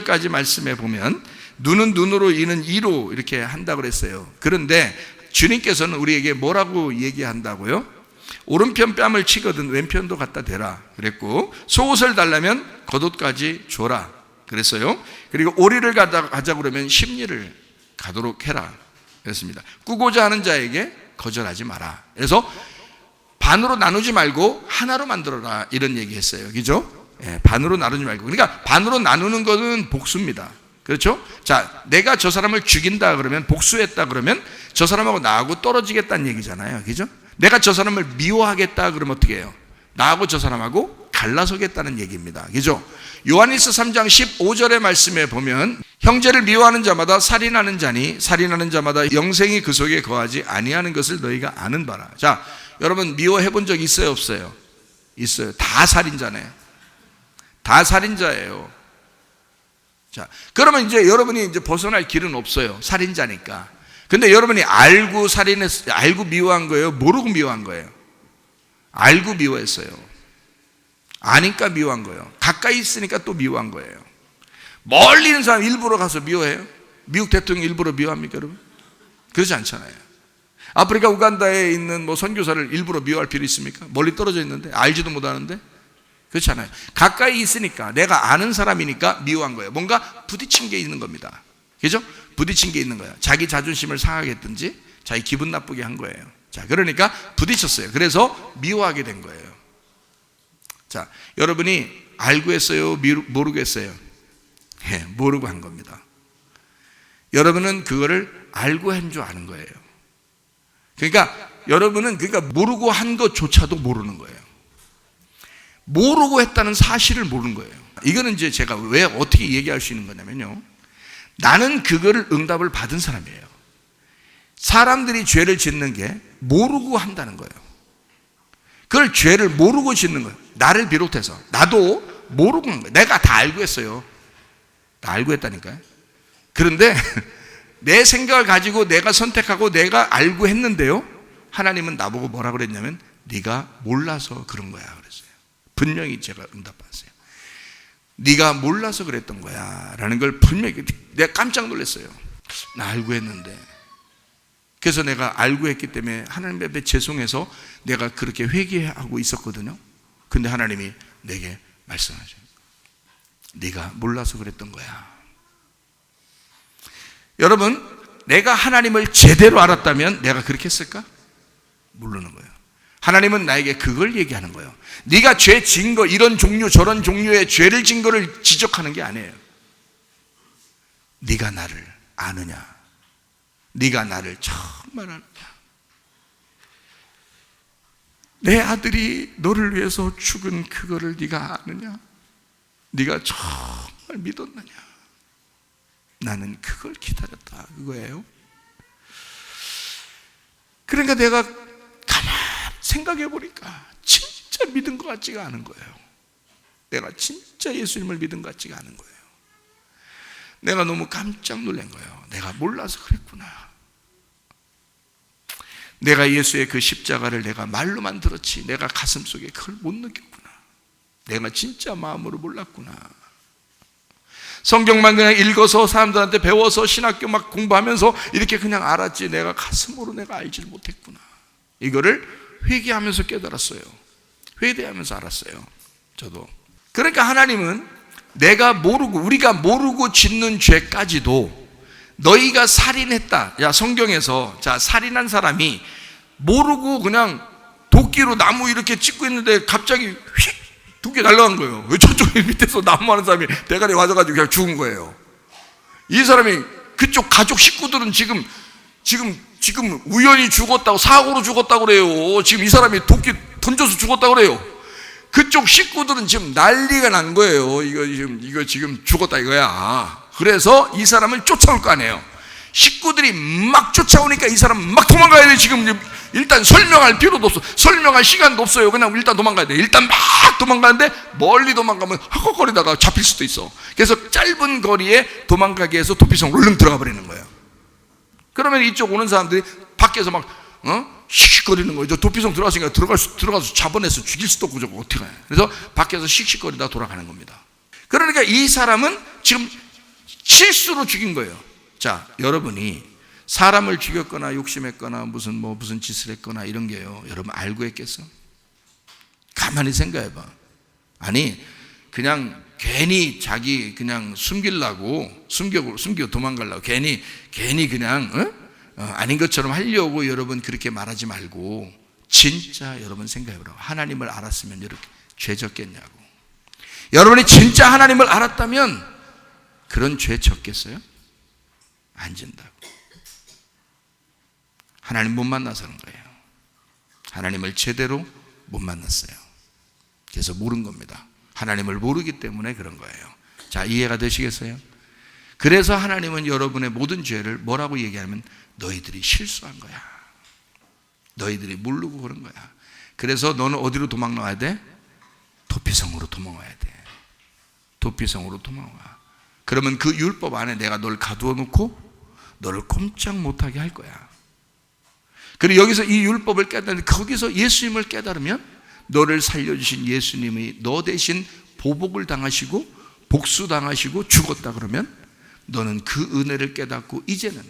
42절까지 말씀에 보면 눈은 눈으로 이는 이로 이렇게 한다고 그랬어요. 그런데 주님께서는 우리에게 뭐라고 얘기한다고요? 오른편 뺨을 치거든 왼편도 갖다 대라 그랬고, 속옷을 달라면 겉옷까지 줘라 그랬어요. 그리고 오리를 가자 그러면 십리를 가도록 해라 그랬습니다. 꾸고자 하는 자에게 거절하지 마라. 그래서 반으로 나누지 말고 하나로 만들어라 이런 얘기 했어요. 그죠? 예, 반으로 나누지 말고. 그러니까 반으로 나누는 것은 복수입니다. 그렇죠? 자, 내가 저 사람을 죽인다 그러면, 복수했다 그러면 저 사람하고 나하고 떨어지겠다는 얘기잖아요. 그죠? 내가 저 사람을 미워하겠다 그러면 어떻게 해요? 나하고 저 사람하고 갈라서겠다는 얘기입니다. 그죠? 요한일서 3장 15절의 말씀에 보면 형제를 미워하는 자마다 살인하는 자니 살인하는 자마다 영생이 그 속에 거하지 아니하는 것을 너희가 아는 바라. 자, 여러분 미워해 본 적 있어요, 없어요? 있어요. 다 살인자네. 다 살인자예요. 자, 그러면 이제 여러분이 이제 벗어날 길은 없어요. 살인자니까. 근데 여러분이 알고 알고 미워한 거예요? 모르고 미워한 거예요? 알고 미워했어요. 아니까 미워한 거예요. 가까이 있으니까 또 미워한 거예요. 멀리 있는 사람 일부러 가서 미워해요? 미국 대통령 일부러 미워합니까, 여러분? 그렇지 않잖아요. 아프리카 우간다에 있는 선교사를 일부러 미워할 필요 있습니까? 멀리 떨어져 있는데, 알지도 못하는데. 그렇지 않아요. 가까이 있으니까, 내가 아는 사람이니까 미워한 거예요. 뭔가 부딪힌 게 있는 겁니다. 그죠? 부딪힌 게 있는 거예요. 자기 자존심을 상하게 했든지 자기 기분 나쁘게 한 거예요. 자, 그러니까 부딪혔어요. 그래서 미워하게 된 거예요. 자, 여러분이 알고 했어요? 모르고 했어요? 모르고 한 겁니다. 여러분은 그거를 알고 한 줄 아는 거예요. 그러니까 여러분은 모르고 한 것조차도 모르는 거예요. 모르고 했다는 사실을 모르는 거예요. 이거는 이제 제가 왜 어떻게 얘기할 수 있는 거냐면요, 나는 그거를 응답을 받은 사람이에요. 사람들이 죄를 짓는 게 모르고 한다는 거예요. 그걸 죄를 모르고 짓는 거예요. 나를 비롯해서 나도 모르고 한 거예요. 내가 다 알고 했어요. 다 알고 했다니까요. 그런데 내 생각을 가지고 내가 선택하고 내가 알고 했는데요, 하나님은 나보고 뭐라 그랬냐면 네가 몰라서 그런 거야 그랬어요. 분명히 제가 응답받았어요. 네가 몰라서 그랬던 거야 라는 걸 분명히. 내가 깜짝 놀랐어요. 나 알고 했는데. 그래서 내가 알고 했기 때문에 하나님 앞에 죄송해서 내가 그렇게 회개하고 있었거든요. 근데 하나님이 내게 말씀하셔요. 네가 몰라서 그랬던 거야. 여러분, 내가 하나님을 제대로 알았다면 내가 그렇게 했을까? 모르는 거예요. 하나님은 나에게 그걸 얘기하는 거예요. 네가 죄 진 거, 이런 종류 저런 종류의 죄를 진 거를 지적하는 게 아니에요. 네가 나를 아느냐? 네가 나를 정말 아느냐? 내 아들이 너를 위해서 죽은 그거를 네가 아느냐? 네가 정말 믿었느냐? 나는 그걸 기다렸다, 그거예요. 그러니까 내가 가만히 생각해 보니까 진짜 믿은 것 같지가 않은 거예요. 내가 진짜 예수님을 믿은 것 같지가 않은 거예요. 내가 너무 깜짝 놀란 거예요. 내가 몰라서 그랬구나. 내가 예수의 그 십자가를 내가 말로만 들었지 내가 가슴속에 그걸 못 느꼈구나. 내가 진짜 마음으로 몰랐구나. 성경만 그냥 읽어서 사람들한테 배워서 신학교 막 공부하면서 이렇게 그냥 알았지 내가 가슴으로 내가 알지를 못했구나. 이거를 회개하면서 깨달았어요. 회개하면서 알았어요. 저도. 그러니까 하나님은 내가 모르고, 우리가 모르고 짓는 죄까지도 너희가 살인했다. 야, 성경에서 자, 살인한 사람이 모르고 그냥 도끼로 나무 이렇게 찍고 있는데 갑자기 휙 도끼 날아간 거예요. 왜 저쪽 밑에서 나무 하는 사람이 대가리 맞아가지고 그냥 죽은 거예요. 이 사람이, 그쪽 가족 식구들은 지금 우연히 죽었다고, 사고로 죽었다고 그래요. 지금 이 사람이 도끼 던져서 죽었다고 그래요. 그쪽 식구들은 지금 난리가 난 거예요. 이거 지금 죽었다 이거야. 그래서 이 사람을 쫓아올 거 아니에요. 식구들이 막 쫓아오니까 이 사람 막 도망가야 돼. 지금 일단 설명할 필요도 없어. 설명할 시간도 없어요. 그냥 일단 도망가야 돼. 일단 막 도망가는데 멀리 도망가면 헉헉거리다가 잡힐 수도 있어. 그래서 짧은 거리에 도망가게 해서 도피성으로 얼른 들어가 버리는 거예요. 그러면 이쪽 오는 사람들이 밖에서 막 씩씩거리는 거예요. 저 도피성 들어갔으니까 들어가서 잡아내서 죽일 수도 없고 저거 어떻게 해요. 그래서 밖에서 씩씩거리다 돌아가는 겁니다. 그러니까 이 사람은 지금 실수로 죽인 거예요. 자, 여러분이 사람을 죽였거나 욕심했거나 무슨 짓을 했거나 이런 게요, 여러분 알고 했겠어? 가만히 생각해봐. 아니, 그냥 괜히 자기 그냥 숨기고 도망가려고 괜히 그냥 아닌 것처럼 하려고 여러분 그렇게 말하지 말고, 진짜 여러분 생각해보라고. 하나님을 알았으면 이렇게 죄 졌겠냐고. 여러분이 진짜 하나님을 알았다면 그런 죄 졌겠어요? 안 진다고. 하나님 못 만나서 그런 거예요. 하나님을 제대로 못 만났어요. 그래서 모른 겁니다. 하나님을 모르기 때문에 그런 거예요. 자, 이해가 되시겠어요? 그래서 하나님은 여러분의 모든 죄를 뭐라고 얘기하면 너희들이 실수한 거야. 너희들이 모르고 그런 거야. 그래서 너는 어디로 도망 나와야 돼? 도피성으로 도망와야 돼. 도피성으로 도망와. 그러면 그 율법 안에 내가 널 가두어 놓고 너를 꼼짝 못하게 할 거야. 그리고 여기서 이 율법을 깨달으면, 거기서 예수님을 깨달으면 너를 살려주신 예수님이 너 대신 보복을 당하시고 복수당하시고 죽었다 그러면 너는 그 은혜를 깨닫고 이제는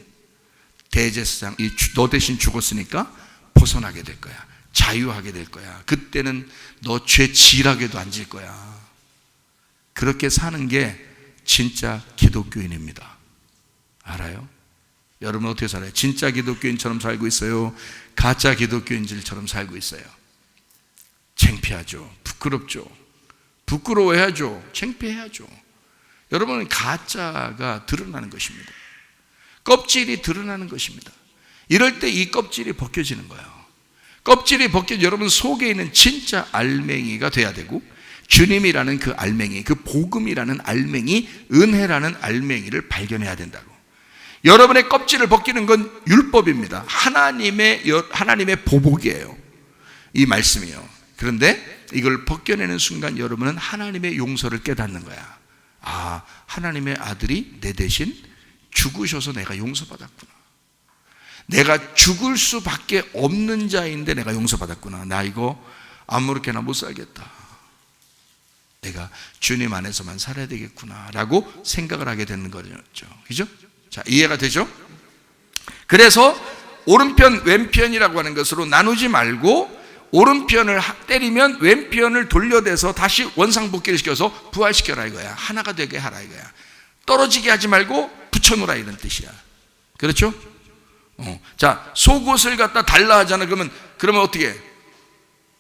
대제사장, 너 대신 죽었으니까 벗어나게 될 거야. 자유하게 될 거야. 그때는 너 죄 지락에도 안 질 거야. 그렇게 사는 게 진짜 기독교인입니다. 알아요? 여러분 어떻게 살아요? 진짜 기독교인처럼 살고 있어요? 가짜 기독교인들처럼 살고 있어요? 창피하죠. 부끄럽죠. 부끄러워해야죠. 창피해야죠. 여러분은 가짜가 드러나는 것입니다. 껍질이 드러나는 것입니다. 이럴 때 이 껍질이 벗겨지는 거예요. 껍질이 벗겨 여러분 속에 있는 진짜 알맹이가 돼야 되고, 주님이라는 그 알맹이, 그 복음이라는 알맹이, 은혜라는 알맹이를 발견해야 된다고. 여러분의 껍질을 벗기는 건 율법입니다. 하나님의 보복이에요. 이 말씀이요. 그런데 이걸 벗겨내는 순간 여러분은 하나님의 용서를 깨닫는 거야. 아, 하나님의 아들이 내 대신 죽으셔서 내가 용서받았구나. 내가 죽을 수밖에 없는 자인데 내가 용서받았구나. 나 이거 아무렇게나 못 살겠다. 내가 주님 안에서만 살아야 되겠구나 라고 생각을 하게 되는 거죠. 그죠? 자, 이해가 되죠? 그래서 오른편 왼편이라고 하는 것으로 나누지 말고, 오른편을 때리면 왼편을 돌려대서 다시 원상복귀를 시켜서 부활시켜라 이거야. 하나가 되게 하라 이거야. 떨어지게 하지 말고 붙여놓으라 이런 뜻이야. 그렇죠? 자, 속옷을 갖다 달라 하잖아. 그러면 어떻게 해?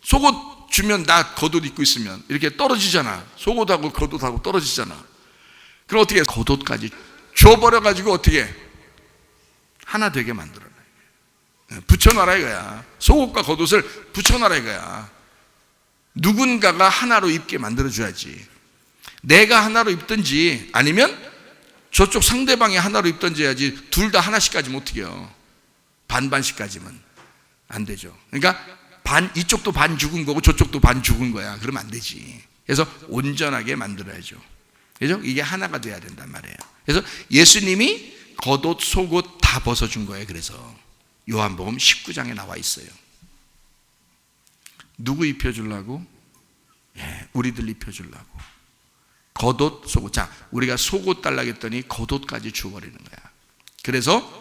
속옷 주면 나 겉옷 입고 있으면 이렇게 떨어지잖아. 속옷하고 겉옷하고 떨어지잖아. 그럼 어떻게 해? 겉옷까지 줘버려가지고 어떻게 해? 하나 되게 만들어라. 붙여놔라 이거야. 속옷과 겉옷을 붙여놔라 이거야. 누군가가 하나로 입게 만들어줘야지. 내가 하나로 입든지 아니면 저쪽 상대방이 하나로 입든지 해야지. 둘 다 하나씩까지는 어떻게 해요? 반반씩까지면 안 되죠. 그러니까 이쪽도 반 죽은 거고 저쪽도 반 죽은 거야. 그러면 안 되지. 그래서 온전하게 만들어야죠. 그죠? 이게 하나가 돼야 된단 말이에요. 그래서 예수님이 겉옷, 속옷 다 벗어준 거예요. 그래서 요한복음 19장에 나와 있어요. 누구 입혀주려고? 우리들 입혀주려고. 겉옷, 속옷. 자, 우리가 속옷 달라고 했더니 겉옷까지 주워버리는 거야. 그래서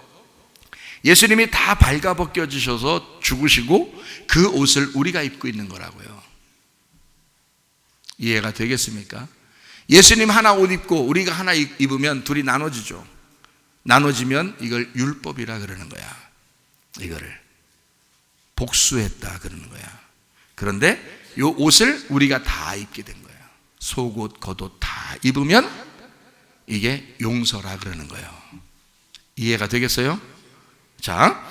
예수님이 다 발가벗겨주셔서 죽으시고 그 옷을 우리가 입고 있는 거라고요. 이해가 되겠습니까? 예수님 하나 옷 입고 우리가 하나 입으면 둘이 나눠지죠. 나눠지면 이걸 율법이라 그러는 거야. 이거를 복수했다 그러는 거야. 그런데 이 옷을 우리가 다 입게 된 거야. 속옷, 겉옷 다 입으면 이게 용서라 그러는 거예요. 이해가 되겠어요? 자,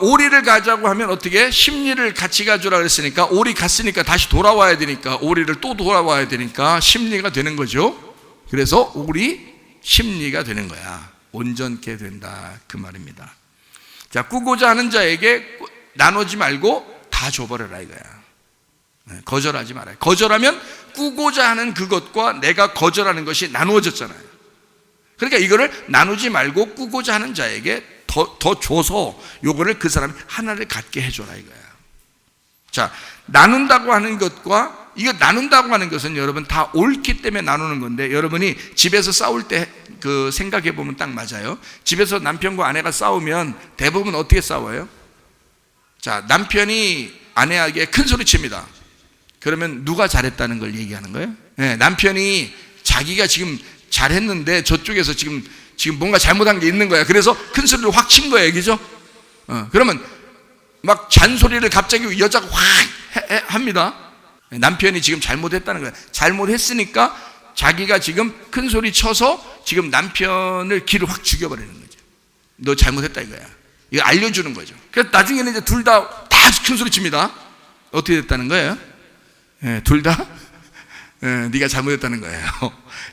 오리를 가자고 하면 어떻게? 심리를 같이 가주라 그랬으니까, 오리 갔으니까 다시 돌아와야 되니까, 오리를 또 돌아와야 되니까 심리가 되는 거죠. 그래서 오리 심리가 되는 거야. 온전케 된다 그 말입니다. 자, 꾸고자 하는 자에게 나누지 말고 다 줘버려라 이거야. 거절하지 말아요. 거절하면 꾸고자 하는 그것과 내가 거절하는 것이 나누어졌잖아요. 그러니까 이거를 나누지 말고 꾸고자 하는 자에게 더 줘서 요거를 그 사람이 하나를 갖게 해줘라 이거야. 자, 나눈다고 하는 것과, 이거 나눈다고 하는 것은 여러분 다 옳기 때문에 나누는 건데, 여러분이 집에서 싸울 때 그 생각해 보면 딱 맞아요. 집에서 남편과 아내가 싸우면 대부분 어떻게 싸워요? 자, 남편이 아내에게 큰 소리 칩니다. 그러면 누가 잘했다는 걸 얘기하는 거예요? 네, 남편이 자기가 지금 잘했는데 저쪽에서 지금 뭔가 잘못한 게 있는 거야. 그래서 큰 소리를 확 친 거예요. 그죠? 그러면 막 잔소리를 갑자기 여자가 확 합니다. 남편이 지금 잘못했다는 거야. 잘못했으니까 자기가 지금 큰 소리 쳐서 지금 남편을 기를 확 죽여버리는 거죠. 너 잘못했다 이거야. 이거 알려주는 거죠. 그래서 나중에는 이제 둘 다 큰 소리 칩니다. 어떻게 됐다는 거예요? 둘 다 네가 잘못했다는 거예요.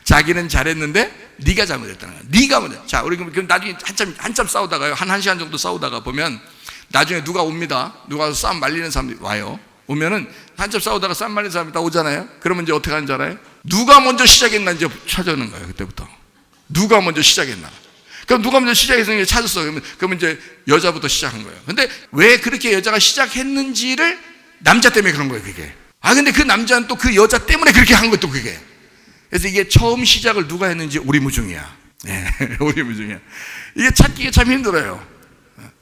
자기는 잘했는데 네가 잘못했다는 거예요. 네가 먼저. 자, 우리 그럼 나중에 한참 싸우다가요. 한 1시간 정도 싸우다가 보면 나중에 누가 옵니다. 누가 와서 싸움 말리는 사람이 와요. 오면은 한참 싸우다가 싸움 말리는 사람이 다 오잖아요. 그러면 이제 어떻게 하는 줄 알아요? 누가 먼저 시작했나 이제 찾아오는 거예요. 그때부터 누가 먼저 시작했나. 그럼 누가 먼저 시작해서 찾았어. 그러면 이제 여자부터 시작한 거예요. 근데 왜 그렇게 여자가 시작했는지를 남자 때문에 그런 거예요, 그게. 근데 그 남자는 또 그 여자 때문에 그렇게 한 것도 그게. 그래서 이게 처음 시작을 누가 했는지 오리무중이야. 네, 오리무중이야. 이게 찾기가 참 힘들어요.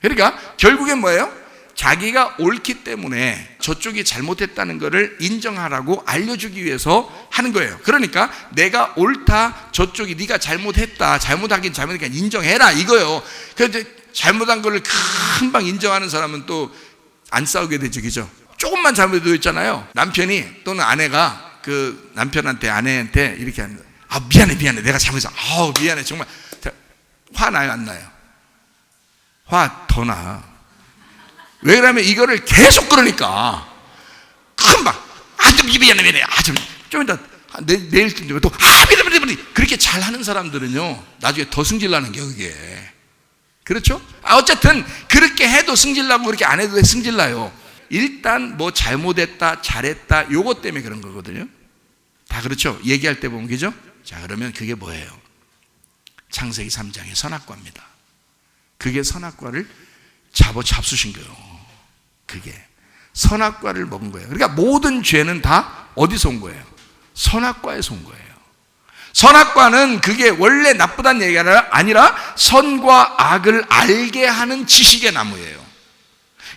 그러니까 결국엔 뭐예요? 자기가 옳기 때문에 저쪽이 잘못했다는 것을 인정하라고 알려주기 위해서 하는 거예요. 그러니까 내가 옳다, 저쪽이 네가 잘못했다, 잘못하긴 잘못하니까 인정해라 이거요. 그래서 잘못한 거를 금방 인정하는 사람은 또 안 싸우게 되죠, 그죠? 조금만 잘못해도 있잖아요. 남편이 또는 아내가 그 남편한테 아내한테 이렇게 하는 거예요. 미안해, 내가 잘못했어. 미안해, 정말. 화 나요, 안 나요? 화 더 나. 왜 그러냐면 이거를 계속 그러니까 금방 미안해. 좀 이따 내일쯤 또 미안해. 그렇게 잘하는 사람들은요 나중에 더 승질나는 게 그게. 그렇죠? 어쨌든 그렇게 해도 승질나고 그렇게 안 해도 승질나요. 일단 뭐 잘못했다, 잘했다 요것 때문에 그런 거거든요. 다 그렇죠? 얘기할 때 보면 그죠? 자, 그러면 그게 뭐예요? 창세기 3장의 선악과입니다. 그게 선악과를 잡수신 거예요. 그게 선악과를 먹은 거예요. 그러니까 모든 죄는 다 어디서 온 거예요? 선악과에서 온 거예요. 선악과는 그게 원래 나쁘다는 얘기가 아니라 선과 악을 알게 하는 지식의 나무예요.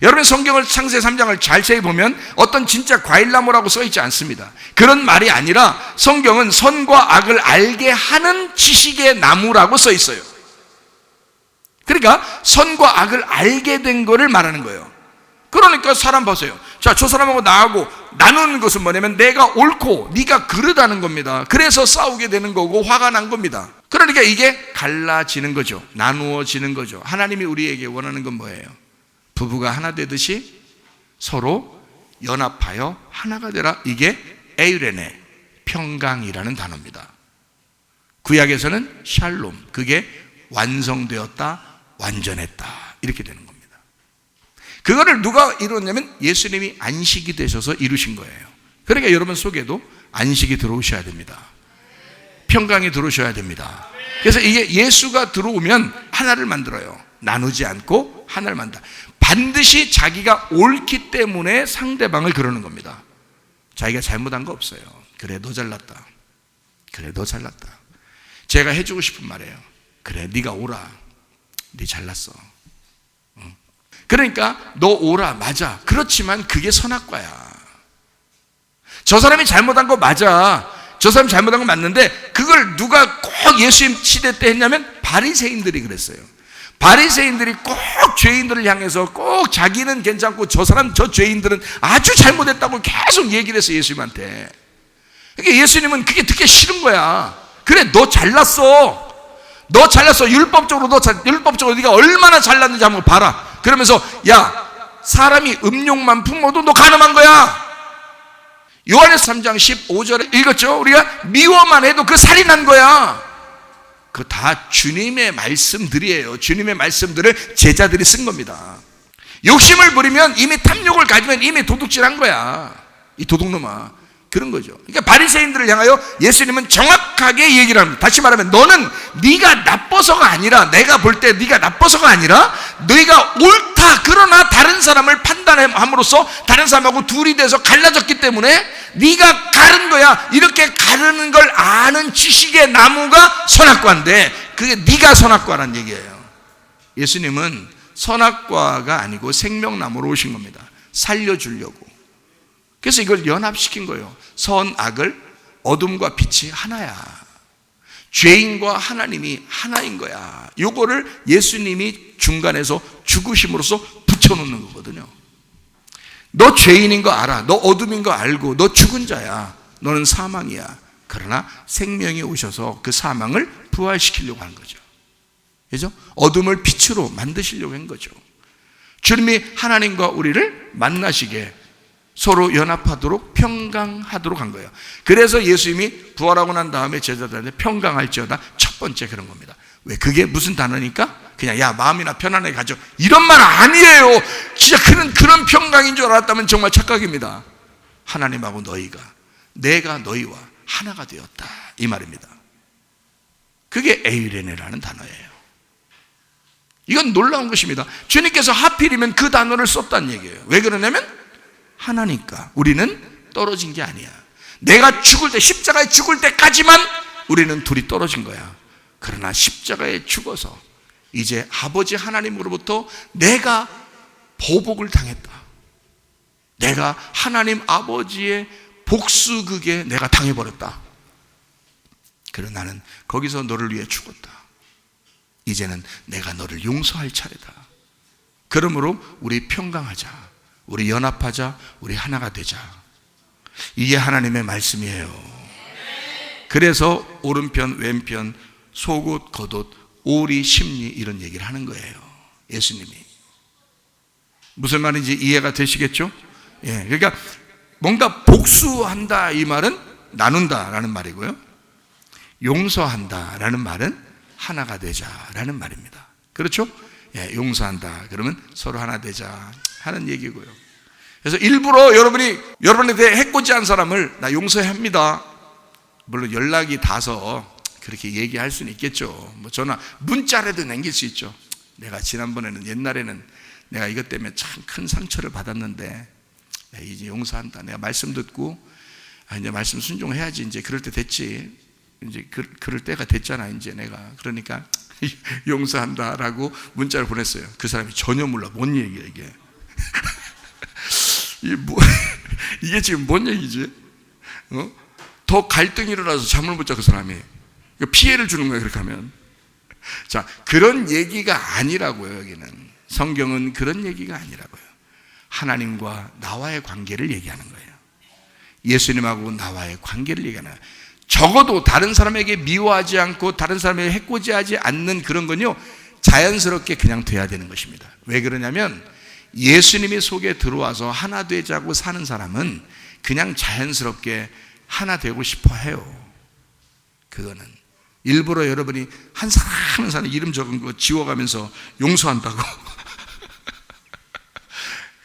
여러분 성경을 창세기 3장을 잘 보면 어떤 진짜 과일나무라고 써있지 않습니다. 그런 말이 아니라 성경은 선과 악을 알게 하는 지식의 나무라고 써있어요. 그러니까 선과 악을 알게 된 거를 말하는 거예요. 그러니까 사람 보세요. 자, 저 사람하고 나하고 나누는 것은 뭐냐면 내가 옳고 네가 그르다는 겁니다. 그래서 싸우게 되는 거고 화가 난 겁니다. 그러니까 이게 갈라지는 거죠. 나누어지는 거죠. 하나님이 우리에게 원하는 건 뭐예요? 부부가 하나 되듯이 서로 연합하여 하나가 되라. 이게 에이레네, 평강이라는 단어입니다. 구약에서는 샬롬, 그게 완성되었다, 완전했다 이렇게 되는 겁니다. 그거를 누가 이루었냐면 예수님이 안식이 되셔서 이루신 거예요. 그러니까 여러분 속에도 안식이 들어오셔야 됩니다. 평강이 들어오셔야 됩니다. 그래서 이게 예수가 들어오면 하나를 만들어요. 나누지 않고 하나를 만든다. 반드시 자기가 옳기 때문에 상대방을 그러는 겁니다. 자기가 잘못한 거 없어요. 그래, 너 잘났다. 그래, 너 잘났다. 제가 해주고 싶은 말이에요. 그래, 네가 오라. 네 잘났어. 그러니까 너 오라, 맞아. 그렇지만 그게 선악과야. 저 사람이 잘못한 거 맞아. 저 사람이 잘못한 거 맞는데 그걸 누가 꼭 예수님 시대 때 했냐면 바리새인들이 그랬어요. 바리새인들이 꼭 죄인들을 향해서 꼭 자기는 괜찮고 저 죄인들은 아주 잘못했다고 계속 얘기를 했어요, 예수님한테. 그러니까 예수님은 그게 듣기 싫은 거야. 그래, 너 잘났어. 너 잘났어. 율법적으로 네가 얼마나 잘났는지 한번 봐라. 그러면서 야, 사람이 음욕만 품어도 너 가늠한 거야. 요한에서 3장 15절에 읽었죠? 우리가 미워만 해도 그 살인한 거야. 그거 다 주님의 말씀들이에요. 주님의 말씀들을 제자들이 쓴 겁니다. 욕심을 부리면 이미 탐욕을 가지면 이미 도둑질한 거야. 이 도둑놈아. 그런 거죠. 그러니까 바리새인들을 향하여 예수님은 정확하게 얘기를 합니다. 다시 말하면 너는 네가 나빠서가 아니라, 내가 볼 때 네가 나빠서가 아니라 너희가 옳다. 그러나 다른 사람을 판단함으로써 다른 사람하고 둘이 돼서 갈라졌기 때문에 네가 가른 거야. 이렇게 가르는 걸 아는 지식의 나무가 선악과인데 그게 네가 선악과란 얘기예요. 예수님은 선악과가 아니고 생명나무로 오신 겁니다. 살려주려고. 그래서 이걸 연합시킨 거예요. 선, 악을, 어둠과 빛이 하나야. 죄인과 하나님이 하나인 거야. 요거를 예수님이 중간에서 죽으심으로써 붙여놓는 거거든요. 너 죄인인 거 알아. 너 어둠인 거 알고 너 죽은 자야. 너는 사망이야. 그러나 생명이 오셔서 그 사망을 부활시키려고 한 거죠. 그죠? 어둠을 빛으로 만드시려고 한 거죠. 주님이 하나님과 우리를 만나시게 서로 연합하도록 평강하도록 한 거예요. 그래서 예수님이 부활하고 난 다음에 제자들한테 평강할지어다 첫 번째 그런 겁니다. 왜? 그게 무슨 단어니까? 그냥 야, 마음이나 편안하게 가져 이런 말 아니에요. 진짜 그런 평강인 줄 알았다면 정말 착각입니다. 하나님하고 너희가, 내가 너희와 하나가 되었다 이 말입니다. 그게 에이레네라는 단어예요. 이건 놀라운 것입니다. 주님께서 하필이면 그 단어를 썼다는 얘기예요. 왜 그러냐면 하나니까. 우리는 떨어진 게 아니야. 내가 죽을 때, 십자가에 죽을 때까지만 우리는 둘이 떨어진 거야. 그러나 십자가에 죽어서 이제 아버지 하나님으로부터 내가 보복을 당했다. 내가 하나님 아버지의 복수극에 내가 당해버렸다. 그러나 나는 거기서 너를 위해 죽었다. 이제는 내가 너를 용서할 차례다. 그러므로 우리 평강하자, 우리 연합하자, 우리 하나가 되자. 이게 하나님의 말씀이에요. 그래서 오른편, 왼편, 속옷, 겉옷, 오리, 심리 이런 얘기를 하는 거예요. 예수님이. 무슨 말인지 이해가 되시겠죠? 예, 그러니까 뭔가 복수한다 이 말은 나눈다라는 말이고요. 용서한다라는 말은 하나가 되자라는 말입니다. 그렇죠? 예, 용서한다 그러면 서로 하나 되자 하는 얘기고요. 그래서 일부러 여러분에 대해 해코지한 사람을 나 용서합니다. 물론 연락이 닿아서 그렇게 얘기할 수는 있겠죠. 뭐 전화 문자라도 남길 수 있죠. 내가 지난번에는 옛날에는 내가 이것 때문에 참 큰 상처를 받았는데 이제 용서한다. 내가 말씀 듣고 이제 말씀 순종해야지. 이제 그럴 때 됐지. 이제 그럴 때가 됐잖아. 이제 내가 그러니까 용서한다라고 문자를 보냈어요. 그 사람이 전혀 몰라. 뭔 얘기야 이게? 이게 지금 뭔 얘기지? 더 갈등이 일어나서 잠을 못 자 그 사람이. 피해를 주는 거예요. 그렇게 하면. 자, 그런 얘기가 아니라고요. 여기는 성경은 그런 얘기가 아니라고요. 하나님과 나와의 관계를 얘기하는 거예요. 예수님하고 나와의 관계를 얘기하는 거예요. 적어도 다른 사람에게 미워하지 않고 다른 사람에게 해코지하지 않는 그런 건요, 자연스럽게 그냥 돼야 되는 것입니다. 왜 그러냐면 예수님이 속에 들어와서 하나 되자고 사는 사람은 그냥 자연스럽게 하나 되고 싶어 해요. 그거는 일부러 여러분이 한 사람 이름 적은 거 지워가면서 용서한다고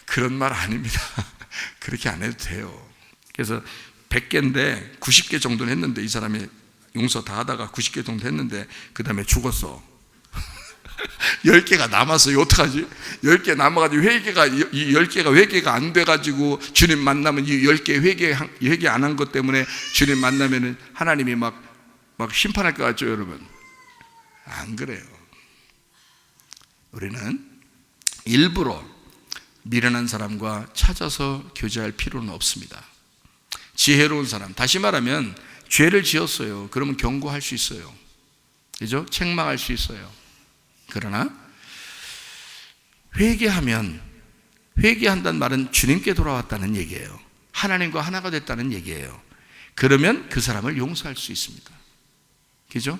그런 말 아닙니다. 그렇게 안 해도 돼요. 그래서 100개인데 90개 정도는 했는데 이 사람이 용서 다 하다가 90개 정도 했는데 그 다음에 죽었어. 10개가 남았어요. 어떡하지? 10개 남아가지고 이 10개가 회개가 안 돼가지고 주님 만나면 이 10개 회개 안 한 것 때문에 주님 만나면은 하나님이 막 심판할 것 같죠, 여러분? 안 그래요. 우리는 일부러 미련한 사람과 찾아서 교제할 필요는 없습니다. 지혜로운 사람, 다시 말하면 죄를 지었어요. 그러면 경고할 수 있어요. 그죠? 책망할 수 있어요. 그러나 회개한다는 말은 주님께 돌아왔다는 얘기예요. 하나님과 하나가 됐다는 얘기예요. 그러면 그 사람을 용서할 수 있습니다. 그죠?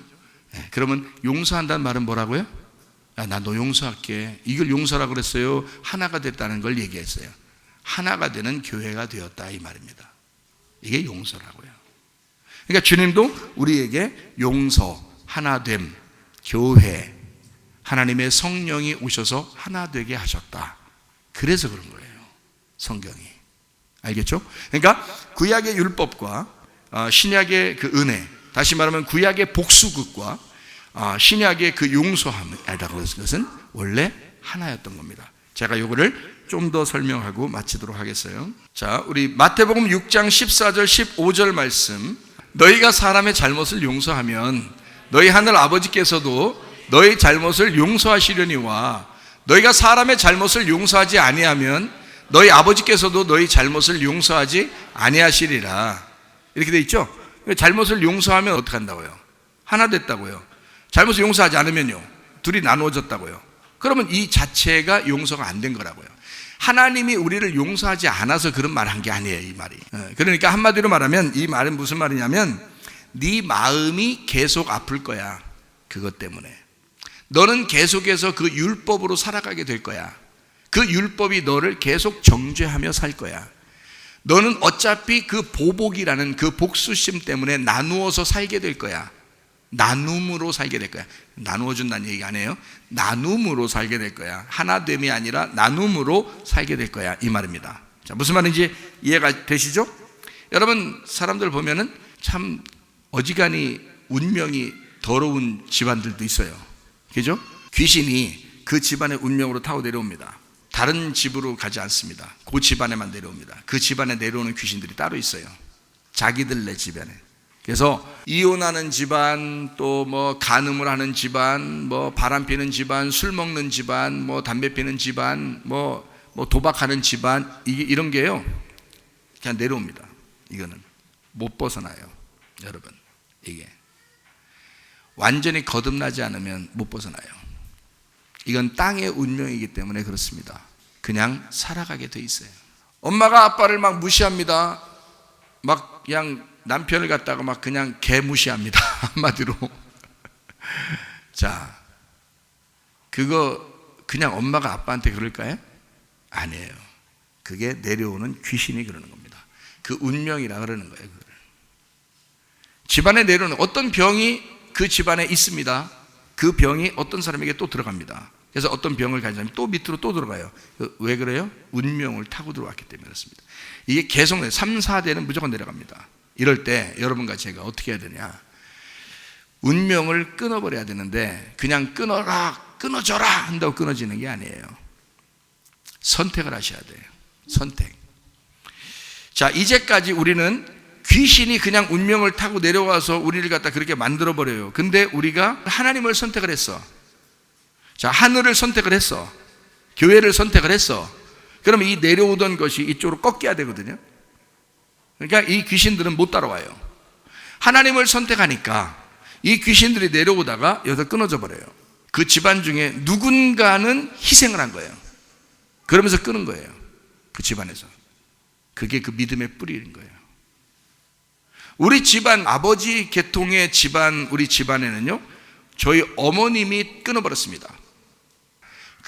네, 그러면 용서한다는 말은 뭐라고요? 나 너 용서할게. 이걸 용서라고 그랬어요. 하나가 됐다는 걸 얘기했어요. 하나가 되는 교회가 되었다 이 말입니다. 이게 용서라고요. 그러니까 주님도 우리에게 용서, 하나됨, 교회, 하나님의 성령이 오셔서 하나 되게 하셨다. 그래서 그런 거예요. 성경이. 알겠죠? 그러니까 구약의 율법과 신약의 그 은혜, 다시 말하면 구약의 복수극과 신약의 그 용서함이라고 하는 것은 원래 하나였던 겁니다. 제가 이거를 좀 더 설명하고 마치도록 하겠어요. 자, 우리 마태복음 6장 14절 15절 말씀. 너희가 사람의 잘못을 용서하면 너희 하늘 아버지께서도 너희 잘못을 용서하시려니와 너희가 사람의 잘못을 용서하지 아니하면 너희 아버지께서도 너희 잘못을 용서하지 아니하시리라. 이렇게 돼 있죠? 잘못을 용서하면 어떻게 한다고요? 하나 됐다고요. 잘못을 용서하지 않으면요, 둘이 나누어졌다고요. 그러면 이 자체가 용서가 안 된 거라고요. 하나님이 우리를 용서하지 않아서 그런 말 한 게 아니에요, 이 말이. 그러니까 한마디로 말하면 이 말은 무슨 말이냐면 네 마음이 계속 아플 거야. 그것 때문에 너는 계속해서 그 율법으로 살아가게 될 거야. 그 율법이 너를 계속 정죄하며 살 거야. 너는 어차피 그 보복이라는 그 복수심 때문에 나누어서 살게 될 거야. 나눔으로 살게 될 거야. 나누어 준다는 얘기가 아니에요. 나눔으로 살게 될 거야. 하나됨이 아니라 나눔으로 살게 될 거야, 이 말입니다. 자, 무슨 말인지 이해가 되시죠? 여러분, 사람들 보면은 참 어지간히 운명이 더러운 집안들도 있어요. 그죠? 귀신이 그 집안의 운명으로 타고 내려옵니다. 다른 집으로 가지 않습니다. 그 집안에만 내려옵니다. 그 집안에 내려오는 귀신들이 따로 있어요. 자기들네 집안에. 그래서 이혼하는 집안, 또 뭐 간음을 하는 집안, 뭐 바람 피는 집안, 술 먹는 집안, 뭐 담배 피는 집안, 뭐 도박하는 집안, 이런 게요, 그냥 내려옵니다. 이거는 못 벗어나요, 여러분. 이게 완전히 거듭나지 않으면 못 벗어나요. 이건 땅의 운명이기 때문에 그렇습니다. 그냥 살아가게 돼 있어요. 엄마가 아빠를 막 무시합니다. 막 그냥 남편을 갖다가 막 그냥 개 무시합니다. 한마디로. 자, 그거 그냥 엄마가 아빠한테 그럴까요? 아니에요. 그게 내려오는 귀신이 그러는 겁니다. 그 운명이라 그러는 거예요. 그걸. 집안에 내려오는 어떤 병이 그 집안에 있습니다. 그 병이 어떤 사람에게 또 들어갑니다. 그래서 어떤 병을 가진 사람이 또 밑으로 또 들어가요. 왜 그래요? 운명을 타고 들어왔기 때문에 그렇습니다. 이게 계속 3, 4대는 무조건 내려갑니다. 이럴 때 여러분과 제가 어떻게 해야 되냐, 운명을 끊어버려야 되는데 그냥 끊어줘라 한다고 끊어지는 게 아니에요. 선택을 하셔야 돼요. 선택. 자, 이제까지 우리는 귀신이 그냥 운명을 타고 내려와서 우리를 갖다 그렇게 만들어버려요. 근데 우리가 하나님을 선택을 했어. 자, 하늘을 선택을 했어. 교회를 선택을 했어. 그러면 이 내려오던 것이 이쪽으로 꺾여야 되거든요. 그러니까 이 귀신들은 못 따라와요. 하나님을 선택하니까 이 귀신들이 내려오다가 여기서 끊어져 버려요. 그 집안 중에 누군가는 희생을 한 거예요. 그러면서 끊은 거예요. 그 집안에서. 그게 그 믿음의 뿌리인 거예요. 우리 집안, 아버지 계통의 집안, 우리 집안에는요, 저희 어머님이 끊어버렸습니다.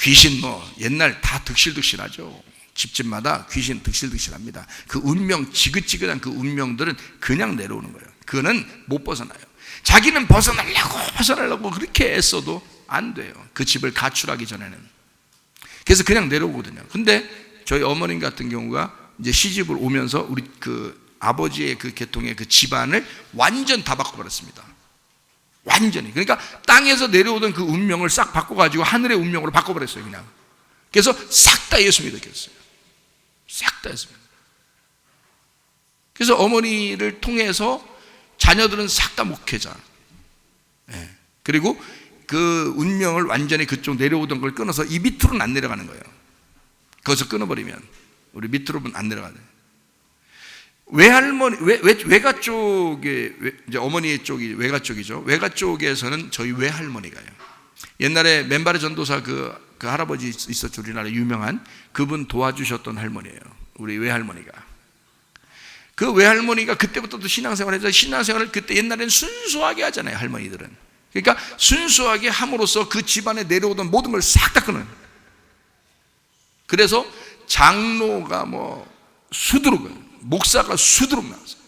귀신 옛날 다 득실득실하죠. 집집마다 귀신 득실득실합니다. 그 운명, 지긋지긋한 그 운명들은 그냥 내려오는 거예요. 그거는 못 벗어나요. 자기는 벗어나려고 그렇게 애써도 안 돼요. 그 집을 가출하기 전에는. 그래서 그냥 내려오거든요. 근데 저희 어머님 같은 경우가 이제 시집을 오면서 우리 그 아버지의 그 계통의 그 집안을 완전 다 바꿔버렸습니다. 완전히. 그러니까 땅에서 내려오던 그 운명을 싹 바꿔가지고 하늘의 운명으로 바꿔버렸어요, 그냥. 그래서 싹 다 예수 믿었겠어요. 싹 다 예수 믿었어요. 그래서 어머니를 통해서 자녀들은 싹 다 목회자. 네. 그리고 그 운명을 완전히 그쪽 내려오던 걸 끊어서 이 밑으로는 안 내려가는 거예요. 거기서 끊어버리면 우리 밑으로는 안 내려가네. 외할머니, 외가 쪽에, 이제 어머니 쪽이 외가 쪽이죠. 외가 쪽에서는 저희 외할머니가요. 옛날에 맨바레 전도사 그 할아버지 있었죠. 우리나라 유명한 그분 도와주셨던 할머니예요. 우리 외할머니가. 그 외할머니가 그때부터도 신앙생활을 해서 신앙생활을 그때 옛날에는 순수하게 하잖아요, 할머니들은. 그러니까 순수하게 함으로써 그 집안에 내려오던 모든 걸 싹 다 끊어요. 그래서 장로가 수두룩, 목사가 수두룩 나왔어요.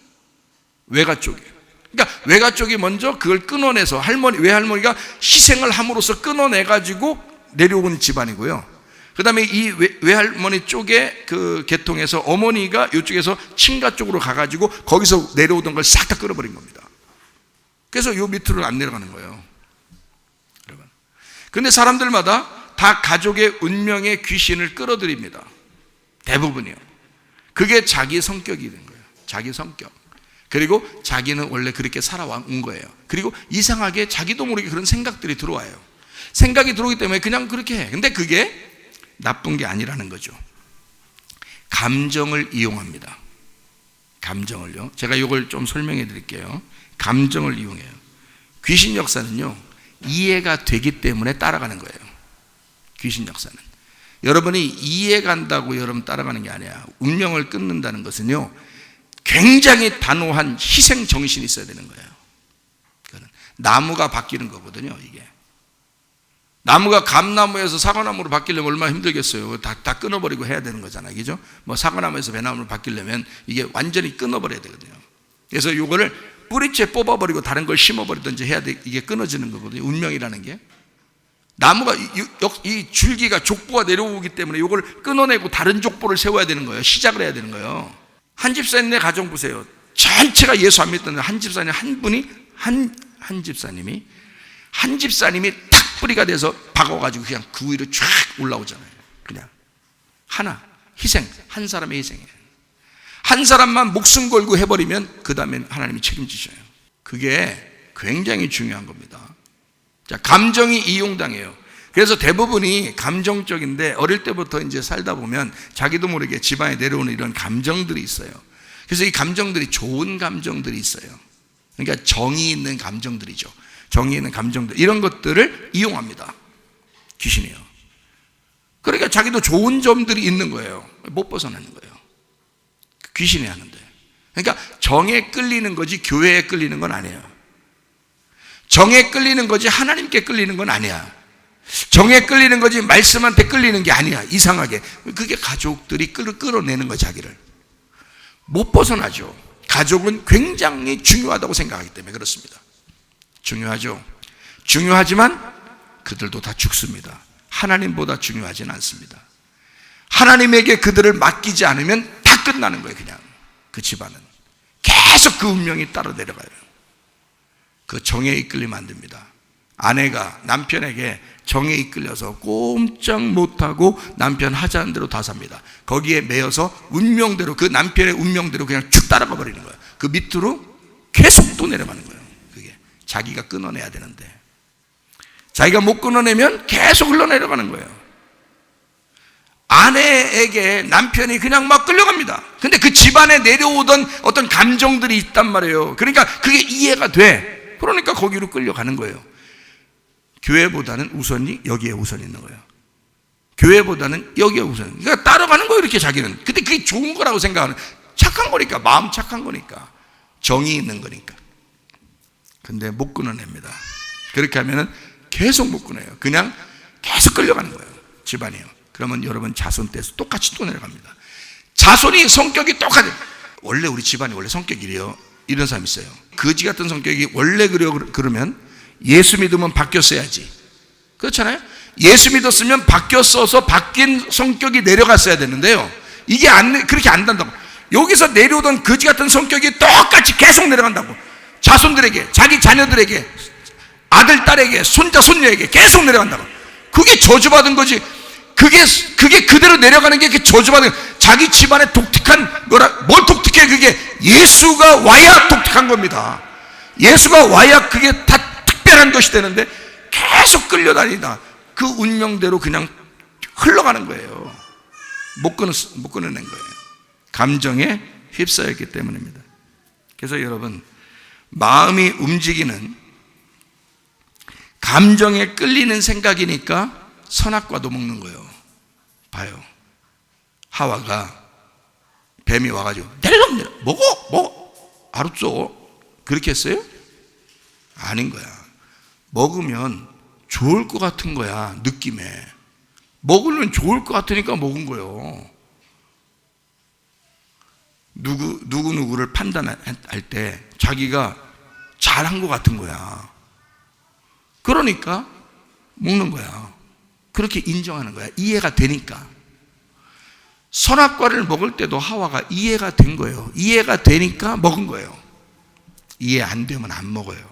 외가 쪽에. 그러니까 외가 쪽이 먼저 그걸 끊어내서 외할머니가 희생을 함으로써 끊어내가지고 내려온 집안이고요. 그 다음에 이 외할머니 쪽에 그 계통에서 어머니가 이쪽에서 친가 쪽으로 가가지고 거기서 내려오던 걸 싹 다 끊어버린 겁니다. 그래서 요 밑으로는 안 내려가는 거예요, 여러분. 근데 사람들마다 다 가족의 운명의 귀신을 끌어들입니다. 대부분이요. 그게 자기 성격이 된 거예요. 자기 성격. 그리고 자기는 원래 그렇게 살아온 거예요. 그리고 이상하게 자기도 모르게 그런 생각들이 들어와요. 생각이 들어오기 때문에 그냥 그렇게 해. 근데 그게 나쁜 게 아니라는 거죠. 감정을 이용합니다. 감정을요. 제가 이걸 좀 설명해 드릴게요. 감정을 이용해요. 귀신 역사는요, 이해가 되기 때문에 따라가는 거예요. 귀신 역사는. 여러분이 이해간다고 여러분 따라가는 게 아니야. 운명을 끊는다는 것은요, 굉장히 단호한 희생 정신이 있어야 되는 거예요. 나무가 바뀌는 거거든요, 이게. 나무가 감나무에서 사과나무로 바뀌려면 얼마나 힘들겠어요. 다 끊어버리고 해야 되는 거잖아요, 그죠? 사과나무에서 배나무로 바뀌려면 이게 완전히 끊어버려야 되거든요. 그래서 요거를 뿌리째 뽑아버리고 다른 걸 심어버리든지 해야 돼. 이게 끊어지는 거거든요, 운명이라는 게. 나무가 이 줄기가 족보가 내려오기 때문에 이걸 끊어내고 다른 족보를 세워야 되는 거예요. 시작을 해야 되는 거예요. 한 집사님네 가정 보세요. 전체가 예수 안 믿던 한 집사님 한 분이 한 집사님이 탁 뿌리가 돼서 박아가지고 그냥 그 위로 쫙 올라오잖아요. 그냥 하나 희생, 한 사람의 희생이에요. 한 사람만 목숨 걸고 해버리면 그 다음에 하나님이 책임지셔요. 그게 굉장히 중요한 겁니다. 자, 감정이 이용당해요. 그래서 대부분이 감정적인데 어릴 때부터 이제 살다 보면 자기도 모르게 집안에 내려오는 이런 감정들이 있어요. 그래서 이 감정들이 좋은 감정들이 있어요. 그러니까 정이 있는 감정들이죠. 정이 있는 감정들, 이런 것들을 이용합니다. 귀신이요. 그러니까 자기도 좋은 점들이 있는 거예요. 못 벗어나는 거예요. 귀신이 하는데. 그러니까 정에 끌리는 거지 교회에 끌리는 건 아니에요. 정에 끌리는 거지 하나님께 끌리는 건 아니야. 정에 끌리는 거지 말씀한테 끌리는 게 아니야. 이상하게. 그게 가족들이 끌어내는 거야, 자기를. 못 벗어나죠. 가족은 굉장히 중요하다고 생각하기 때문에 그렇습니다. 중요하죠. 중요하지만 그들도 다 죽습니다. 하나님보다 중요하진 않습니다. 하나님에게 그들을 맡기지 않으면 다 끝나는 거예요. 그냥 그 집안은 계속 그 운명이 따라 내려가요. 그 정에 이끌리면 안 됩니다. 아내가 남편에게 정에 이끌려서 꼼짝 못하고 남편 하자는 대로 다 삽니다. 거기에 매여서 운명대로, 그 남편의 운명대로 그냥 쭉 따라가 버리는 거예요. 그 밑으로 계속 또 내려가는 거예요. 그게 자기가 끊어내야 되는데 자기가 못 끊어내면 계속 흘러내려가는 거예요. 아내에게 남편이 그냥 막 끌려갑니다. 근데 그 집안에 내려오던 어떤 감정들이 있단 말이에요. 그러니까 그게 이해가 돼. 그러니까 거기로 끌려가는 거예요. 교회보다는 우선이 여기에 우선이 있는 거예요. 교회보다는 여기에 우선. 그러니까 따라가는 거예요, 이렇게 자기는. 근데 그게 좋은 거라고 생각하는, 착한 거니까, 마음 착한 거니까, 정이 있는 거니까. 근데 못 끊어냅니다. 그렇게 하면은 계속 못 끊어요. 그냥 계속 끌려가는 거예요, 집안이요. 그러면 여러분 자손 때에서 똑같이 또 내려갑니다. 자손이 성격이 똑같아요. 원래 우리 집안이 원래 성격이 이래요. 이런 사람 있어요. 거지 같은 성격이 원래 그러면 예수 믿으면 바뀌었어야지. 그렇잖아요. 예수 믿었으면 바뀌었어서 바뀐 성격이 내려갔어야 되는데요, 이게 그렇게 안 된다고. 여기서 내려오던 거지 같은 성격이 똑같이 계속 내려간다고. 자손들에게, 자기 자녀들에게, 아들, 딸에게, 손자, 손녀에게 계속 내려간다고. 그게 저주받은 거지. 그게 그대로 내려가는 게 저주받은 거예요. 자기 집안에 독특한 뭘 독특해? 그게 예수가 와야 독특한 겁니다. 예수가 와야 그게 다 특별한 것이 되는데 계속 끌려다니다 그 운명대로 그냥 흘러가는 거예요. 못 끊어낸 거예요. 감정에 휩싸였기 때문입니다. 그래서 여러분, 마음이 움직이는, 감정에 끌리는 생각이니까 선악과도 먹는 거예요. 봐요. 하와가 뱀이 와가지고 내려 먹어 알았어, 그렇게 했어요? 아닌 거야. 먹으면 좋을 것 같은 거야. 느낌에 먹으면 좋을 것 같으니까 먹은 거예요. 누구를 판단할 때 자기가 잘한 것 같은 거야. 그러니까 먹는 거야. 그렇게 인정하는 거야. 이해가 되니까. 선악과를 먹을 때도 하와가 이해가 된 거예요. 이해가 되니까 먹은 거예요. 이해 안 되면 안 먹어요.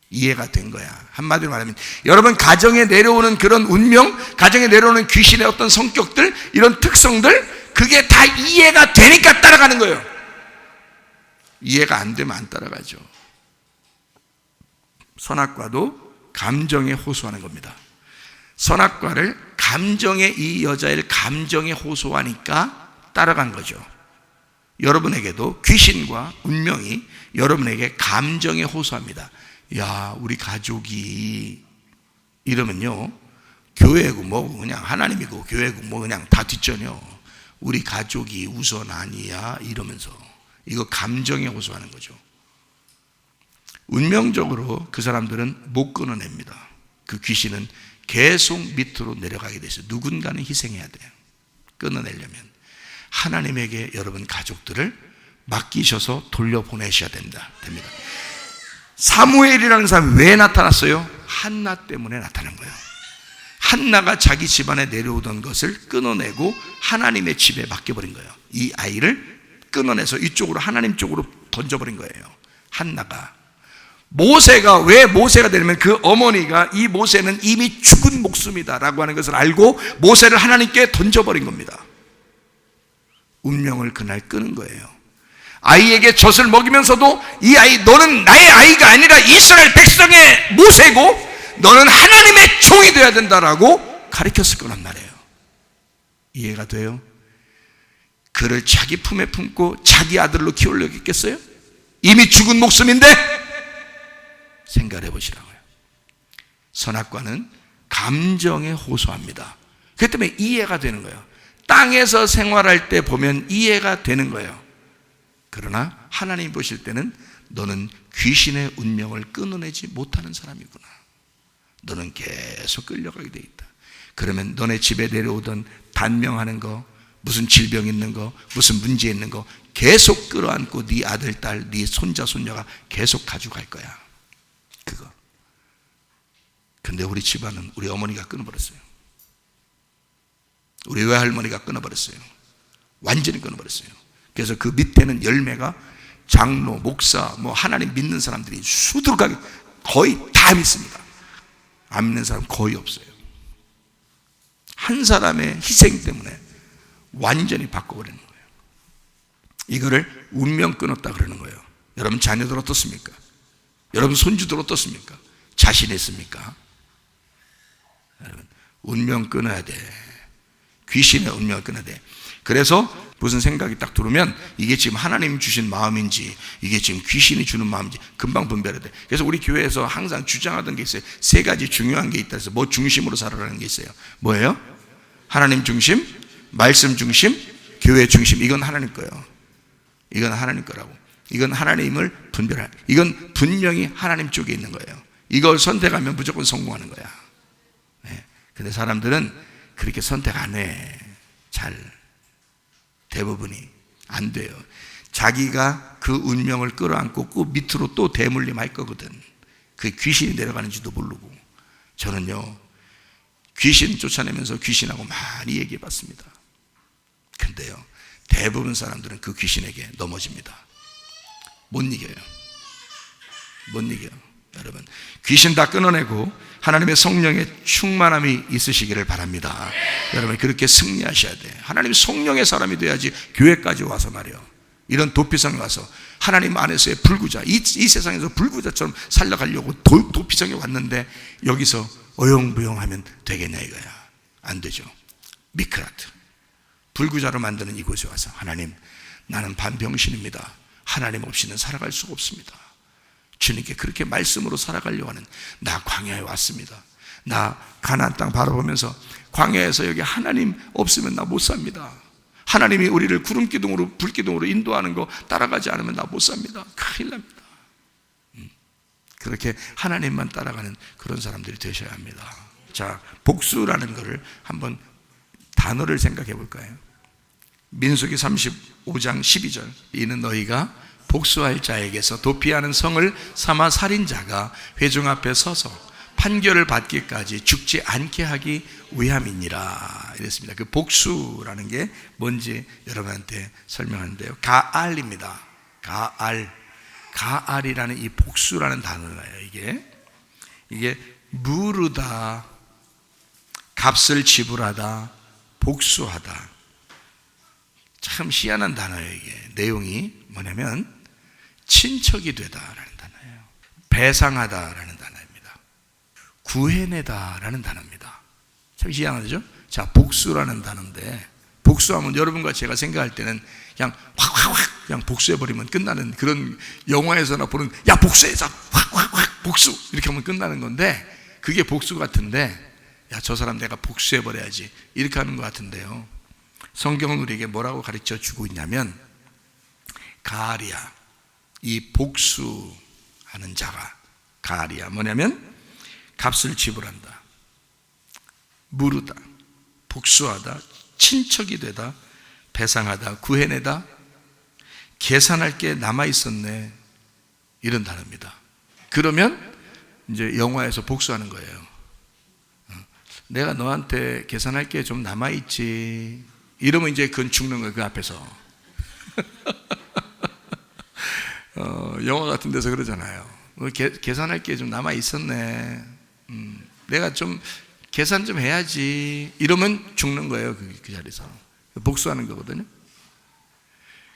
이해가 된 거야. 한마디로 말하면 여러분, 가정에 내려오는 그런 운명, 가정에 내려오는 귀신의 어떤 성격들, 이런 특성들, 그게 다 이해가 되니까 따라가는 거예요. 이해가 안 되면 안 따라가죠. 선악과도 감정에 호소하는 겁니다. 선악과를 이 여자의 감정에 호소하니까 따라간 거죠. 여러분에게도 귀신과 운명이 여러분에게 감정에 호소합니다. 야, 우리 가족이 이러면요, 교회고 뭐고 그냥 하나님이고 교회고 뭐 그냥 다 뒷전이요. 우리 가족이 우선 아니야 이러면서, 이거 감정에 호소하는 거죠. 운명적으로 그 사람들은 못 끊어냅니다. 그 귀신은 계속 밑으로 내려가게 돼 있어요. 누군가는 희생해야 돼요. 끊어내려면 하나님에게 여러분 가족들을 맡기셔서 돌려보내셔야 됩니다. 사무엘이라는 사람이 왜 나타났어요? 한나 때문에 나타난 거예요. 한나가 자기 집안에 내려오던 것을 끊어내고 하나님의 집에 맡겨버린 거예요. 이 아이를 끊어내서 이쪽으로, 하나님 쪽으로 던져버린 거예요. 한나가 모세가 왜 모세가 되냐면 그 어머니가 이 모세는 이미 죽은 목숨이다라고 하는 것을 알고 모세를 하나님께 던져버린 겁니다. 운명을 그날 끄는 거예요. 아이에게 젖을 먹이면서도 이 아이, 너는 나의 아이가 아니라 이스라엘 백성의 모세고 너는 하나님의 종이 되어야 된다라고 가르쳤을 거란 말이에요. 이해가 돼요? 그를 자기 품에 품고 자기 아들로 키우려고 했겠어요? 이미 죽은 목숨인데? 생각해 보시라고요. 선악과는 감정에 호소합니다. 그렇기 때문에 이해가 되는 거예요. 땅에서 생활할 때 보면 이해가 되는 거예요. 그러나 하나님 보실 때는 너는 귀신의 운명을 끊어내지 못하는 사람이구나. 너는 계속 끌려가게 돼 있다. 그러면 너네 집에 내려오던 단명하는 거, 무슨 질병 있는 거, 무슨 문제 있는 거 계속 끌어안고 네 아들, 딸, 네 손자, 손녀가 계속 가져갈 거야. 그거. 근데 우리 집안은 우리 어머니가 끊어버렸어요. 우리 외할머니가 끊어버렸어요. 완전히 끊어버렸어요. 그래서 그 밑에는 열매가 장로, 목사, 뭐 하나님 믿는 사람들이 수두룩하게 거의 다 믿습니다. 안 믿는 사람 거의 없어요. 한 사람의 희생 때문에 완전히 바꿔버리는 거예요. 이거를 운명 끊었다 그러는 거예요. 여러분 자녀들 어떻습니까? 여러분 손주들 어떻습니까? 자신 있습니까? 여러분 운명 끊어야 돼. 귀신의 운명을 끊어야 돼. 그래서 무슨 생각이 딱 들으면 이게 지금 하나님 주신 마음인지 이게 지금 귀신이 주는 마음인지 금방 분별해야 돼. 그래서 우리 교회에서 항상 주장하던 게 있어요. 세 가지 중요한 게 있다 해서 뭐 중심으로 살아라는 게 있어요. 뭐예요? 하나님 중심, 말씀 중심, 교회 중심. 이건 하나님 거예요. 이건 하나님 거라고. 이건 하나님을 분별할. 이건 분명히 하나님 쪽에 있는 거예요. 이걸 선택하면 무조건 성공하는 거야. 네. 근데 사람들은 그렇게 선택 안 해. 잘. 대부분이 안 돼요. 자기가 그 운명을 끌어안고 그 밑으로 또 대물림할 거거든. 그 귀신이 내려가는지도 모르고. 저는요 귀신 쫓아내면서 귀신하고 많이 얘기해 봤습니다. 근데요 대부분 사람들은 그 귀신에게 넘어집니다. 못 이겨요. 못 이겨요. 여러분 귀신 다 끊어내고 하나님의 성령의 충만함이 있으시기를 바랍니다. 여러분 그렇게 승리하셔야 돼. 하나님 성령의 사람이 돼야지 교회까지 와서 말이요 이런 도피성에 와서 하나님 안에서의 불구자, 이 세상에서 불구자처럼 살려가려고 도피성에 왔는데 여기서 어영부영하면 되겠냐 이거야. 안 되죠. 미크라트 불구자로 만드는 이곳에 와서 하나님 나는 반병신입니다. 하나님 없이는 살아갈 수가 없습니다. 주님께 그렇게 말씀으로 살아가려고 하는 나 광야에 왔습니다. 나 가나안 땅 바라보면서 광야에서 여기 하나님 없으면 나 못 삽니다. 하나님이 우리를 구름기둥으로 불기둥으로 인도하는 거 따라가지 않으면 나 못 삽니다. 큰일 납니다. 그렇게 하나님만 따라가는 그런 사람들이 되셔야 합니다. 자, 복수라는 것을 한번 단어를 생각해 볼까요? 민수기 35장 12절 이는 너희가 복수할 자에게서 도피하는 성을 삼아 살인자가 회중 앞에 서서 판결을 받기까지 죽지 않게 하기 위함이니라 이랬습니다. 그 복수라는 게 뭔지 여러분한테 설명하는데요. 가알입니다. 가알이라는 이 복수라는 단어예요. 이게 무르다, 값을 지불하다, 복수하다. 참 희한한 단어예요. 이게 내용이 뭐냐면 친척이 되다라는 단어예요. 배상하다라는 단어입니다. 구해내다라는 단어입니다. 참 희한하죠? 자, 복수라는 단어인데 복수하면 여러분과 제가 생각할 때는 그냥 확 그냥 복수해버리면 끝나는 그런 영화에서나 보는 야 복수해서 확 복수 이렇게 하면 끝나는 건데 그게 복수 같은데 야 저 사람 내가 복수해버려야지 이렇게 하는 것 같은데요. 성경은 우리에게 뭐라고 가르쳐 주고 있냐면 가알이야. 이 복수하는 자가 가알이야. 뭐냐면 값을 지불한다, 무르다, 복수하다, 친척이 되다, 배상하다, 구해내다, 계산할 게 남아있었네 이런 단어입니다. 그러면 이제 영화에서 복수하는 거예요. 내가 너한테 계산할 게 좀 남아있지 이러면 이제 그건 죽는 거예요. 그 앞에서 영화 같은 데서 그러잖아요. 계산할 게 좀 남아 있었네. 내가 좀 계산 좀 해야지. 이러면 죽는 거예요. 그 자리에서. 복수하는 거거든요.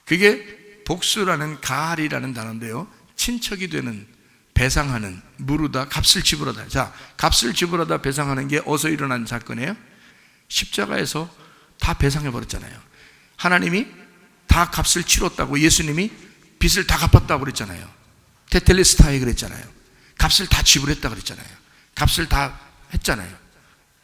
그게 복수라는 가할이라는 단어인데요, 친척이 되는, 배상하는, 무르다, 값을 지불하다. 자, 값을 지불하다 배상하는 게 어디서 일어난 사건이에요? 십자가에서 다 배상해 버렸잖아요. 하나님이 다 값을 치렀다고, 예수님이 빚을 다 갚았다고 그랬잖아요. 테텔레스타이 그랬잖아요. 값을 다 지불했다 그랬잖아요. 값을 다 했잖아요.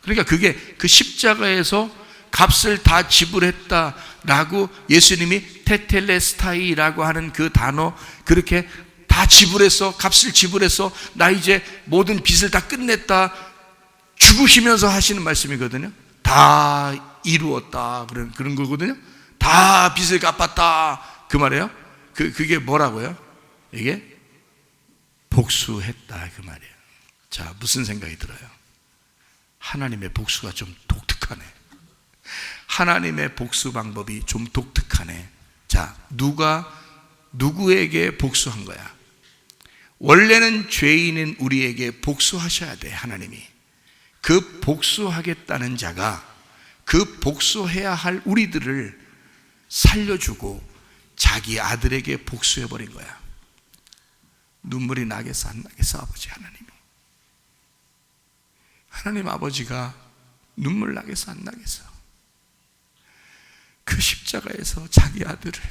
그러니까 그게 그 십자가에서 값을 다 지불했다라고 예수님이 테텔레스타이라고 하는 그 단어, 그렇게 다 지불해서, 값을 지불해서 나 이제 모든 빚을 다 끝냈다, 죽으시면서 하시는 말씀이거든요. 다 이루었다, 그런 거거든요. 다 빚을 갚았다, 그 말이에요. 그게 뭐라고요? 이게 복수했다, 그 말이에요. 자, 무슨 생각이 들어요? 하나님의 복수가 좀 독특하네. 하나님의 복수 방법이 좀 독특하네. 자, 누구에게 복수한 거야? 원래는 죄인인 우리에게 복수하셔야 돼, 하나님이. 그 복수하겠다는 자가 그 복수해야 할 우리들을 살려주고 자기 아들에게 복수해버린 거야. 눈물이 나겠어, 안 나겠어, 아버지 하나님이? 하나님 아버지가 눈물 나겠어, 안 나겠어? 그 십자가에서 자기 아들을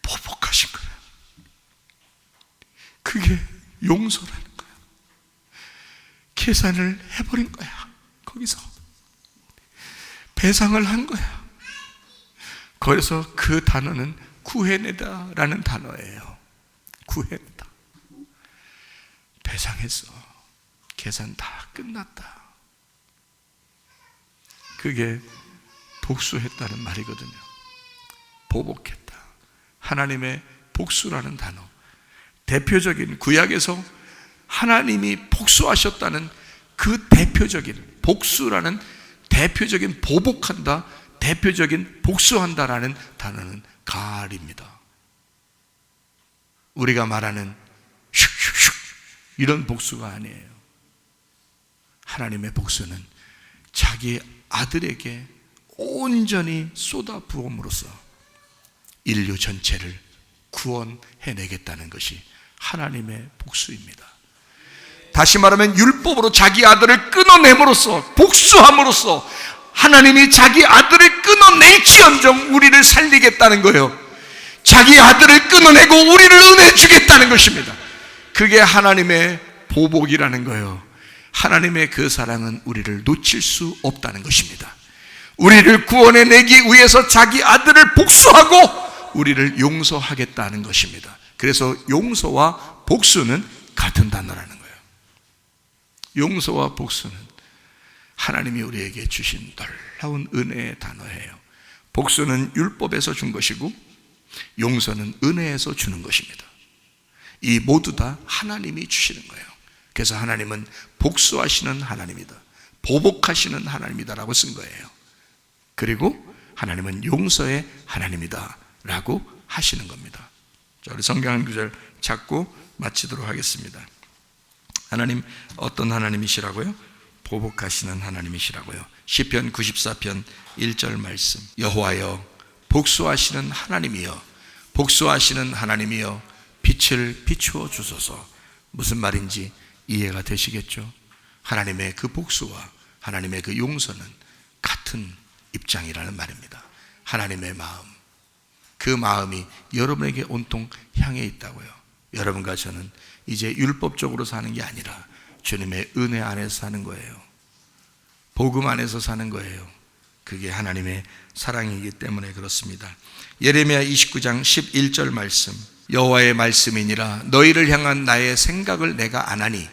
보복하신 거야. 그게 용서라는 거야. 계산을 해버린 거야. 거기서 배상을 한 거야. 그래서 그 단어는 구해내다라는 단어예요. 구해내다. 배상했어. 계산 다 끝났다. 그게 복수했다는 말이거든요. 보복했다. 하나님의 복수라는 단어, 대표적인, 구약에서 하나님이 복수하셨다는 그 대표적인, 복수라는 대표적인, 보복한다, 대표적인 복수한다라는 단어는 가할입니다. 우리가 말하는 슉슉슉 이런 복수가 아니에요. 하나님의 복수는 자기 아들에게 온전히 쏟아 부음으로써 인류 전체를 구원해내겠다는 것이 하나님의 복수입니다. 다시 말하면 율법으로 자기 아들을 끊어냄으로써, 복수함으로써 하나님이 자기 아들을 끊어낼지언정 우리를 살리겠다는 거예요. 자기 아들을 끊어내고 우리를 은혜 주겠다는 것입니다. 그게 하나님의 보복이라는 거예요. 하나님의 그 사랑은 우리를 놓칠 수 없다는 것입니다. 우리를 구원해내기 위해서 자기 아들을 복수하고 우리를 용서하겠다는 것입니다. 그래서 용서와 복수는 같은 단어라는 거예요. 용서와 복수는 하나님이 우리에게 주신 놀라운 은혜의 단어예요. 복수는 율법에서 준 것이고 용서는 은혜에서 주는 것입니다. 이 모두 다 하나님이 주시는 거예요. 그래서 하나님은 복수하시는 하나님이다, 보복하시는 하나님이다라고 쓴 거예요. 그리고 하나님은 용서의 하나님이다 라고 하시는 겁니다. 자, 우리 성경 한 구절 찾고 마치도록 하겠습니다. 하나님 어떤 하나님이시라고요? 보복하시는 하나님이시라고요. 시편 94편 1절 말씀, 여호와여 복수하시는 하나님이여, 복수하시는 하나님이여 빛을 비추어 주소서. 무슨 말인지 이해가 되시겠죠? 하나님의 그 복수와 하나님의 그 용서는 같은 입장이라는 말입니다. 하나님의 마음, 그 마음이 여러분에게 온통 향해 있다고요. 여러분과 저는 이제 율법적으로 사는 게 아니라 주님의 은혜 안에서 사는 거예요. 복음 안에서 사는 거예요. 그게 하나님의 사랑이기 때문에 그렇습니다. 예레미야 29장 11절 말씀, 여호와의 말씀이니라 너희를 향한 나의 생각을 내가 아나니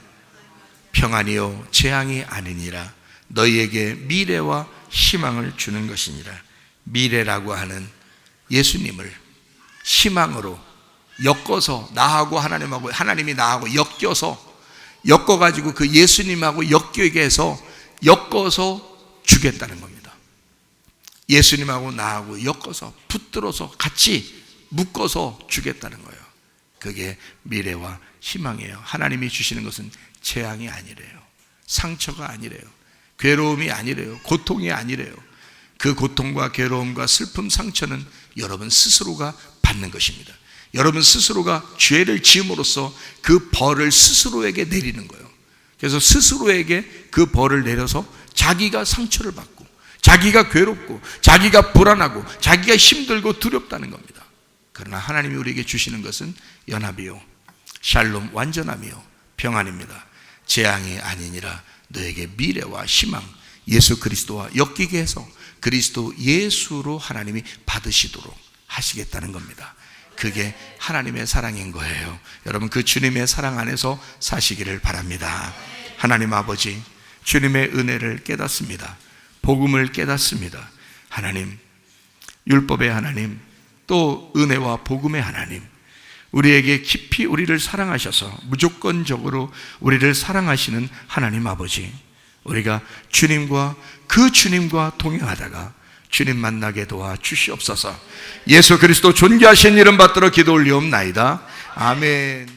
평안이요 재앙이 아니니라. 너희에게 미래와 희망을 주는 것이니라. 미래라고 하는 예수님을 희망으로 엮어서 나하고 하나님하고, 하나님이 나하고 엮어가지고 그 예수님하고 엮이게 해서 엮어서 주겠다는 겁니다. 예수님하고 나하고 엮어서 붙들어서 같이 묶어서 주겠다는 거예요. 그게 미래와 희망이에요. 하나님이 주시는 것은 재앙이 아니래요. 상처가 아니래요. 괴로움이 아니래요. 고통이 아니래요. 그 고통과 괴로움과 슬픔, 상처는 여러분 스스로가 받는 것입니다. 여러분 스스로가 죄를 지음으로써 그 벌을 스스로에게 내리는 거예요. 그래서 스스로에게 그 벌을 내려서 자기가 상처를 받고, 자기가 괴롭고, 자기가 불안하고, 자기가 힘들고 두렵다는 겁니다. 그러나 하나님이 우리에게 주시는 것은 연합이요, 샬롬, 완전함이요, 평안입니다. 재앙이 아니니라 너에게 미래와 희망, 예수 그리스도와 엮이게 해서 그리스도 예수로 하나님이 받으시도록 하시겠다는 겁니다. 그게 하나님의 사랑인 거예요. 여러분, 그 주님의 사랑 안에서 사시기를 바랍니다. 하나님 아버지, 주님의 은혜를 깨닫습니다. 복음을 깨닫습니다. 하나님, 율법의 하나님, 또 은혜와 복음의 하나님, 우리에게 깊이 우리를 사랑하셔서 무조건적으로 우리를 사랑하시는 하나님 아버지, 우리가 그 주님과 동행하다가 주님 만나게 도와 주시옵소서. 예수 그리스도 존귀하신 이름 받들어 기도 올리옵나이다. 아멘.